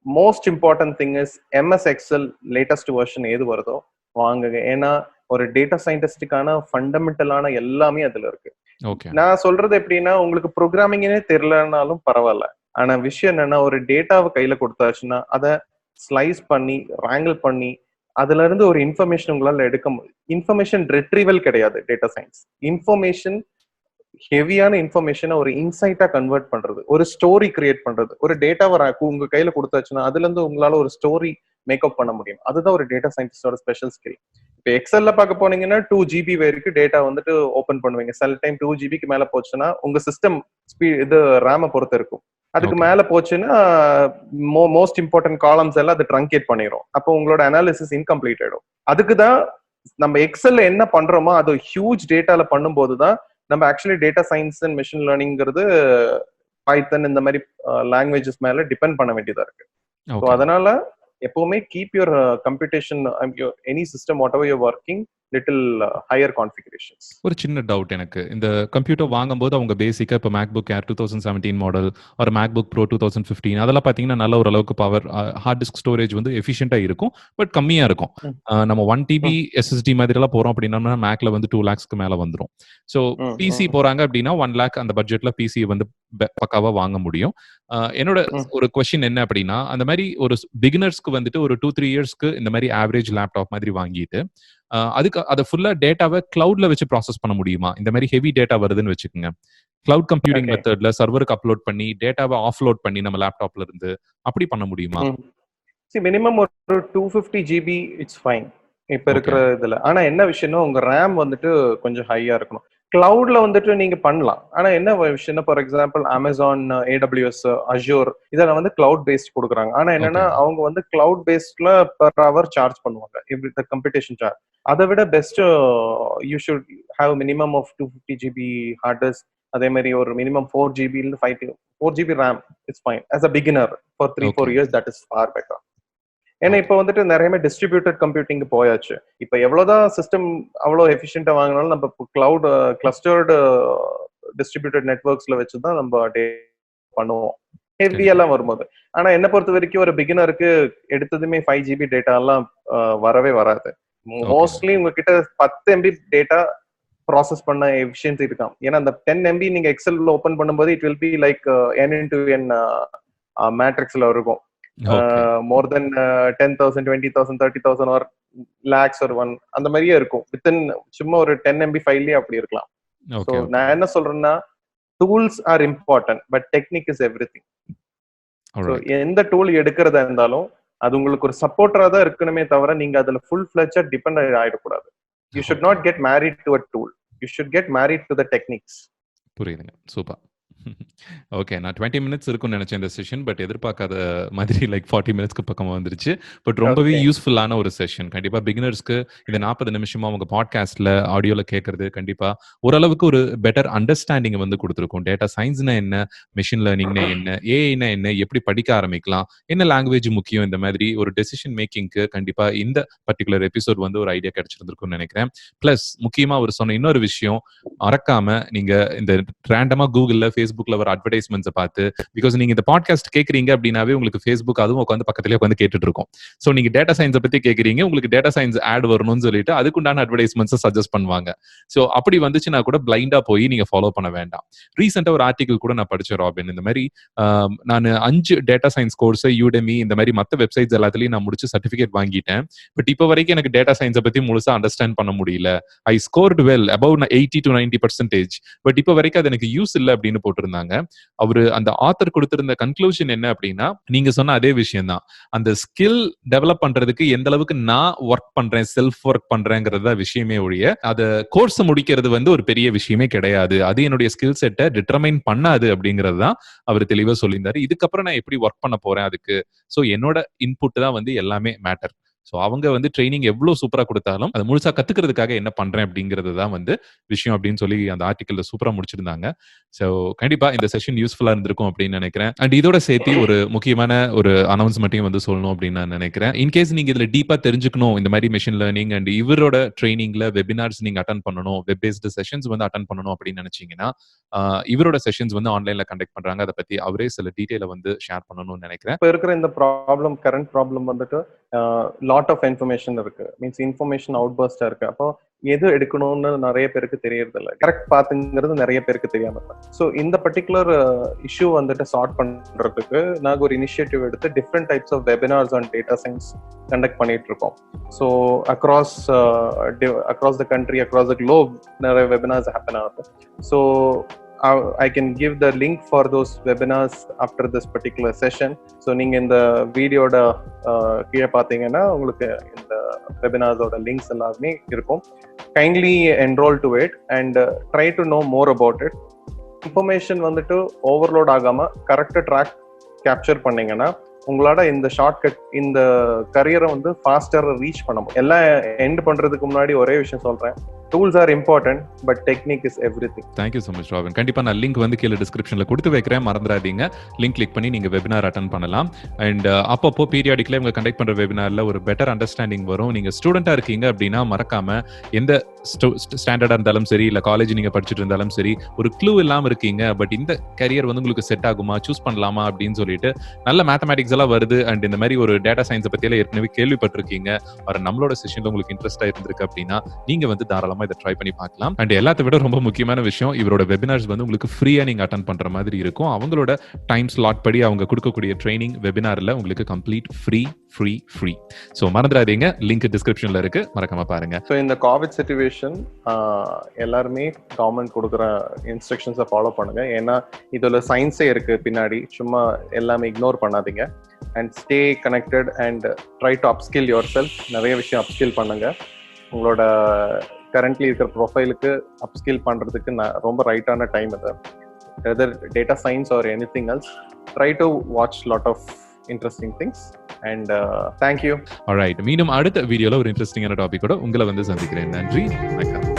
S2: most important thing is MS Excel latest version எது வருதோ வாங்குங்க. ஏன்னா ஒரு டேட்டா சயின்டிஸ்டுக்கான ஃபண்டமெண்டலான எல்லாமே அதுல இருக்கு. நான் சொல்றது எப்படின்னா உங்களுக்கு ப்ரோக்ராமிங்கே தெரியலனாலும் பரவாயில்ல. ஆனா விஷயம் என்னன்னா ஒரு டேட்டாவை கையில கொடுத்தாச்சுன்னா அதை ஸ்லைஸ் பண்ணி ராங்கிள் பண்ணி அதுல இருந்து ஒரு இன்ஃபர்மேஷன் உங்களால எடுக்க முடியும். இன்ஃபர்மேஷன் ரெட்ரீவல் கிடையாது டேட்டா சயின்ஸ். இன்ஃபர்மேஷன் ஹெவியான இன்ஃபர்மேஷனை ஒரு இன்சைட்டா கன்வெர்ட் பண்றது, ஒரு ஸ்டோரி கிரியேட் பண்றது. ஒரு டேட்டாவை உங்க கையில கொடுத்தாச்சுன்னா அதுல இருந்து உங்களால ஒரு ஸ்டோரி மேக்கப் பண்ண முடியும். அதுதான் ஒரு டேட்டா சயின்டிஸ்டோட ஸ்பெஷல் ஸ்கில். இப்போ எக்ஸல்ல பார்க்க போனீங்கன்னா 2 GB வரைக்கும் டேட்டா வந்துட்டு ஓபன் பண்ணுவீங்க. சில டைம் 2 GBக்கு மேல போச்சுன்னா உங்க சிஸ்டம் இது ரேமை பொறுத்து இருக்கும். அதுக்கு மேல போச்சுன்னா மோஸ்ட் இம்பார்ட்டன்ட் காலம்ஸ் எல்லாம் அது ட்ரங்கேட் பண்ணிடும். அப்போ உங்களோட அனாலிசிஸ் இன்கம்ப்ளீட் ஆயிடும். அதுக்குதான் நம்ம எக்ஸல்ல என்ன பண்றோமோ அது ஹியூஜ் டேட்டால பண்ணும்போது தான் நம்ம actually data science and machine லேர்னிங்கிறது பைத்தன் இந்த மாதிரி லாங்குவேஜஸ் மேல டிபெண்ட் பண்ண வேண்டியதா இருக்கு. ஸோ அதனால எப்பவுமே keep your computation any system what ever your working little higher configurations.
S1: ஒரு சின்ன டவுட் எனக்கு. இந்த கம்ப்யூட்டர் வாங்கும்போது அவங்க பேசிக்கா இப்போ MacBook Air 2017 மாடல் ஒரு MacBook Pro 2015 அதெல்லாம் பார்த்தீங்கன்னா நல்ல ஓரளவுக்கு பவர் ஹார்ட் டிஸ்க் ஸ்டோரேஜ் வந்து எஃபிஷியண்டா இருக்கும். பட் கம்மியா இருக்கும். நம்ம 1 TB SSD மாதிரி எல்லாம் போறோம் அப்படின்னா மேக்ல வந்து 2 lakhsக்கு மேல வந்துடும். ஸோ பிசி போறாங்க அப்படின்னா 1 lakh அந்த பட்ஜெட்ல பிசி வந்து பக்காவா வாங்க முடியும். என்னோட ஒரு கொஸ்டின் என்ன அப்படின்னா அந்த மாதிரி ஒரு பிகினர்ஸ்க்கு வந்துட்டு ஒரு 2-3 இயர்ஸ்க்கு இந்த மாதிரி ஆவரேஜ் லேப்டாப் மாதிரி வாங்கிட்டு அதுக்கு அதை ஃபுல்லா டேட்டாவை கிளவுட்ல வச்சு ப்ராசஸ் பண்ண முடியுமா? இந்த மாதிரி ஹெவி டேட்டா வருதுன்னு வச்சுக்கோங்க, கிளவுட் கம்ப்யூட்டிங் மெத்தட்ல சர்வருக்கு அப்லோட் பண்ணி டேட்டாவை ஆஃப்லோட் பண்ணி நம்ம லேப்டாப்ல இருந்து அப்படி பண்ண முடியுமா?
S2: மினிமம் ஒரு 250 GB இட்ஸ் ஃபைன் இப்ப இருக்கிற இதுல. ஆனா என்ன விஷயம்னா உங்க ரேம் வந்துட்டு கொஞ்சம் ஹையா இருக்கணும். கிளவுட்ல வந்துட்டு நீங்க பண்ணலாம். ஆனா என்ன விஷயம்னா for example Amazon, AWS, Azure இதெல்லாம் வந்து கிளவுட் பேஸ்ட் கொடுக்குறாங்க. ஆனா என்னன்னா அவங்க வந்து கிளவுட் பேஸ்ட்ல பர் ஹவர் சார்ஜ் பண்ணுவாங்க இந்த கம்ப்யூட்டேஷன் சார்ஜ். அதை விட best you should have minimum of 250 GB hard disk. அதே மாதிரி ஒரு minimum 4 GB 4 GB RAM it's fine. As a beginner for 3-4 years that is for better. ஏன்னா இப்ப வந்துட்டு நிறைய டிஸ்ட்ரிபியூட்டட் கம்ப்யூட்டிங் போயாச்சு. இப்ப எவ்வளவுதான் சிஸ்டம் அவ்வளவு எஃபிஷியன்டா வாங்கினாலும் நம்ம கிளவுட் கிளஸ்டர்டு டிஸ்ட்ரிபியூட்டட் நெட்வொர்க்ஸ்ல வச்சுதான் நம்ம பண்ணுவோம் ஹெவி எல்லாம் வரும்போது. ஆனா என்ன பொறுத்த வரைக்கும் ஒரு பிகினருக்கு எடுத்ததுமே 5 GB டேட்டா எல்லாம் வரவே வராது. மோஸ்ட்லி உங்ககிட்ட 10 MB டேட்டா ப்ராசஸ் பண்ண எஃபிஷியன்சி இருக்காம். ஏன்னா அந்த 10 MB நீங்க எக்ஸல் ஓபன் பண்ணும்போது it will be like n/n மேட்ரிக்ஸ்ல இருக்கும். மோர் தென் 10,000, 20,000, 30,000 or lakhs or one அந்த மாதிரியே இருக்கும். வித்தின் சும்மா ஒரு 10 MB ஃபைல்லே அப்படி இருக்கலாம். ஸோ நான் என்ன சொல்றேன்னா tools are important but technique is everything. So எந்த டூல் எடுக்கிறதா இருந்தாலும் அது உங்களுக்கு ஒரு சப்போர்ட்டரா தான் இருக்கணுமே தவிர நீங்க அதுல ஃபுல் ஃபிளட்ஜா டிபெண்ட் ஆயிடக்கூடாது. You should not get married to a tool, you should get married to the techniques.
S1: புரியுதுங்க, சூப்பர். ஓகே. நான் 20 மினிட்ஸ் இருக்கும்னு நெனச்சேன் இந்த செஷன். பட் எதிர்பார்க்காத மாதிரி லைக் 40 மினிட்ஸ்க்கு பக்கமா வந்துருச்சு. பட் ரொம்பவே
S2: ஓகே.
S1: யூஸ்ஃபுல்லான ஒரு செஷன். கண்டிப்பா பிகினர்ஸ்க்கு இந்த 40 நிமிஷமா உங்க பாட்காஸ்ட்ல, ஆடியோல கேட்கறது கண்டிப்பா ஓரளவுக்கு ஒரு பெட்டர் அண்டர்ஸ்டாண்டிங் வந்து குடுத்திருக்கும். டேட்டா சயன்ஸ்னா என்ன? மெஷின் லேர்னிங்னா என்ன? ஏஐனா என்ன? எப்படி படிக்க ஆரம்பிக்கலாம்? என்ன லாங்குவேஜ் முக்கியம்? இந்த மாதிரி ஒரு டெசிஷன் மேக்கிங்க்கு கண்டிப்பா இந்த பர்ட்டிகுலர் எபிசோட் வந்து ஒரு ஐடியா கிடைச்சிருந்திருக்கும்னு நெனைக்கிறேன். பிளஸ் முக்கியமா அவர் சொன்ன இன்னொரு விஷயம், மறக்காம நீங்க இந்த ரேண்டமா கூகுள்ல, Facebookல வர அட்வர்டைஸ்மெண்ட்ஸ பார்த்து பிகாஸ் நீங்க இந்த பாட்காஸ்ட் கேட்கறீங்க அப்படின்னாவே உங்களுக்கு Facebook அதுவும் உட்காந்து பக்கத்திலேயே உட்காந்து கேட்டுட்டு இருக்கும். சோ நீங்க டேட்டா சயின்ஸ பத்தி கேட்கறீங்க, உங்களுக்கு டேட்டா சயின்ஸ் ஆட் வரணும்னு சொல்லிட்டு அதுக்குண்டான அட்வர்டைஸ்மெண்ட்ஸ் சஜஸ்ட் பண்ணுவாங்க. சோ அப்படி வந்துச்சுன்னா கூட பிளைண்டா போய் நீங்க ஃபாலோ பண்ண வேண்டாம். ரீசெண்டா ஒரு ஆர்டிகல் கூட நான் படிச்சேன் ராபின். இந்த மாதிரி நான் 5 டேட்டா சயின்ஸ் கோர்ஸ் யூடெமி இந்த மாதிரி மத்த வெப்சைட்ஸ் எல்லாத்துலயும் நான் முடிச்சு சர்டிபிகேட் வாங்கிட்டேன். பட் இப்ப வரைக்கும் எனக்கு டேட்டா சயின்ஸை பத்தி முழுசா அண்டர்ஸ்டாண்ட் பண்ண முடியல. I scored well above 80 to 90%. But இப்ப வரைக்கும் அது எனக்கு யூஸ் இல்ல அப்படின்னு போட்டிருந்தாங்க. அவரு அந்த ஆத்தர் கொடுத்திருந்த கன்க்ளூஷன் என்ன அப்படின்னா, நீங்க சொன்ன அதே விஷயம் தான். அந்த ஸ்கில் டெவலப் பண்றதுக்கு எந்த அளவுக்கு நான் ஒர்க் பண்றேன், செல்ஃப் ஒர்க் பண்றேங்கிறதா விஷயமே ஒழிய, அத கோர்ஸ் முடிக்கிறது வந்து ஒரு பெரிய விஷயமே கிடையாது. அது என்னுடைய ஸ்கில் செட்டை டிட்டர்மைன் பண்ணாது அப்படிங்கிறது தான் அவர் தெளிவா சொல்லியிருந்தாரு. இதுக்கப்புறம் நான் எப்படி ஒர்க் பண்ண போறேன் அதுக்கு. சோ என்னோட இன்புட் தான் வந்து எல்லாமே மேட்டர். சோ அவங்க வந்து ட்ரைனிங் எவ்வளவு சூப்பரா கொடுத்தாலும் அதை முழுசா கத்துக்கிறதுக்காக என்ன பண்றேன் அப்படிங்கிறது தான் வந்து விஷயம் அப்படின்னு சொல்லி அந்த ஆர்டிக்கல்ல சூப்பரா முடிச்சிருந்தாங்க. சோ கண்டிப்பா இந்த செஷன் யூஸ்ஃபுல்லா இருந்திருக்கும் அப்படின்னு நினைக்கிறேன். அண்ட் இதோட சேர்த்து ஒரு முக்கியமான ஒரு அனௌன்ஸ்மெண்ட்டையும் வந்து சொல்லணும் அப்படின்னு நான் நினைக்கிறேன். இன்கேஸ் நீங்க இதுல டீப்பா தெரிஞ்சுக்கணும் இந்த மாதிரி மெஷின் லேர்னிங் அண்ட் இவரோட ட்ரைனிங்ல வெபினார்ஸ் நீங்க அட்டன் பண்ணணும், வெப் பேஸ்டு செஷன்ஸ் வந்து அட்டன் பண்ணணும் அப்படின்னு நினைச்சீங்கன்னா, இவரோட செஷன்ஸ் வந்து ஆன்லைன்ல கண்டக்ட் பண்றாங்க. அதை பத்தி அவரே சில டீடைல வந்து ஷேர் பண்ணணும்னு நினைக்கிறேன்.
S2: இப்ப இருக்கிற இந்த கரண்ட் ப்ராப்ளம் வந்துட்டு லாட் ஆஃப் இன்ஃபர்மேஷன் இருக்கு. மீன்ஸ் இன்ஃபர்மேஷன் அவுட் பர்ஸ்டா இருக்கு. அப்போ எது எடுக்கணும்னு நிறைய பேருக்கு தெரியறது இல்லை. கரெக்ட் பாத்துங்கிறது நிறைய பேருக்கு தெரியாம இருக்கு. ஸோ இந்த பர்டிகுலர் இஷ்யூ வந்துட்டு சார்ட் பண்றதுக்கு நாங்கள் ஒரு இனிஷியேட்டிவ் எடுத்து different types of webinars on data science conduct பண்ணிட்டு இருக்கோம். So across the country, across the globe நிறைய வெபினார்ஸ் ஹேப்பன் ஆகுது. So I can give the link for those webinars after this particular session. So நீங்க இந்த வீடியோட கீழே பார்த்தீங்கன்னா உங்களுக்கு இந்த வெபினார்ஸோட லிங்க்ஸ் எல்லாமே இருக்கும். Kindly enroll to it and try to know more about it. Information வந்துட்டு ஓவர்லோட் ஆகாம கரெக்டா ட்ராக் கேப்சர் பண்ணீங்கன்னா உங்களோட இந்த ஷார்ட்கட் இந்த கரியரை வந்து ஃபாஸ்டர் ரீச் பண்ண முடியும். எல்லாம் எண்ட் பண்றதுக்கு முன்னாடி ஒரே விஷயம் சொல்றேன், tools are important but technique is everything.
S1: Thank you so much robin. கண்டிப்பா நான் லிங்க் வந்து கீழே டிஸ்கிரிப்ஷன்ல கொடுத்து வைக்கிறேன், மறந்துடாதீங்க. லிங்க் கிளிக் பண்ணி நீங்க வெபினார் அட்டெண்ட் பண்ணலாம். அண்ட் அப்பப்போ பீரியாடிக்கலா இவங்க கண்டக்ட் பண்ற வெபினார்ல ஒரு பெட்டர் அண்டர்ஸ்டாண்டிங் வரும். நீங்க ஸ்டூடெண்டா இருக்கீங்க அப்படின்னா மறக்காம எந்த ஸ்டாண்டர்டா இருந்தாலும் சரி, இல்ல காலேஜ் நீங்க படிச்சுட்டு இருந்தாலும் சரி, ஒரு க்ளூ இல்லாம இருக்கீங்க பட் இந்த கரியர் வந்து உங்களுக்கு செட் ஆகுமா, சூஸ் பண்ணலாமா அப்படின்னு சொல்லிட்டு நல்ல மேத்தமேட்டிக்ஸ் எல்லாம் வருது அண்ட் இந்த மாதிரி ஒரு டேட்டா சயின்ஸ் பத்தி எல்லாம் ஏற்கனவே கேள்விப்பட்டிருக்கீங்க, வர நம்மளோட செஷன்ல உங்களுக்கு இன்ட்ரெஸ்டா இருந்திருக்கு அப்படின்னா நீங்க வந்து தாராளமா இதை ட்ரை பண்ணி பார்க்கலாம். அண்ட் எல்லாத்தை விட ரொம்ப முக்கியமான விஷயம், இவரோட வெபினார்ஸ் வந்து உங்களுக்கு ஃப்ரீயா நீங்க அட்டெண்ட் பண்ற மாதிரி இருக்கும். அவங்களோட டைம் ஸ்லாட் படி அவங்க கொடுக்கக்கூடிய ட்ரைனிங் வெபினார்ல உங்களுக்கு கம்ப்ளீட் ஃப்ரீ. சோ மறந்துடாதீங்க, லிங்க் டிஸ்கிரிப்ஷன்ல இருக்கு, மறக்காம பாருங்க.
S2: ஸோ இந்த கோவிட் சிச்சுவேஷன் எல்லாருமே கவர்மெண்ட் கொடுக்குற இன்ஸ்ட்ரக்ஷன்ஸை ஃபாலோ பண்ணுங்க. ஏன்னா இதுல சயின்ஸே இருக்கு பின்னாடி, சும்மா எல்லாமே இக்னோர் பண்ணாதீங்க. And stay connected and try to upskill your self. நிறைய விஷயம் அப்ஸ்கில் பண்ணுங்க. உங்களோட கரண்ட்லி இருக்கிற ப்ரொஃபைலுக்கு அப்ஸ்கில் பண்றதுக்கு ரொம்ப ரைட்டான டைம் இது. Whether data science or anything else, try to watch lot of interesting things and thank you.
S1: Alright, மீண்டும் அடுத்த வீடியோல ஒரு இன்ட்ரெஸ்டிங்கான டாபிக்கோட உங்களை வந்து சந்திக்கிறேன். நன்றி, வணக்கம்.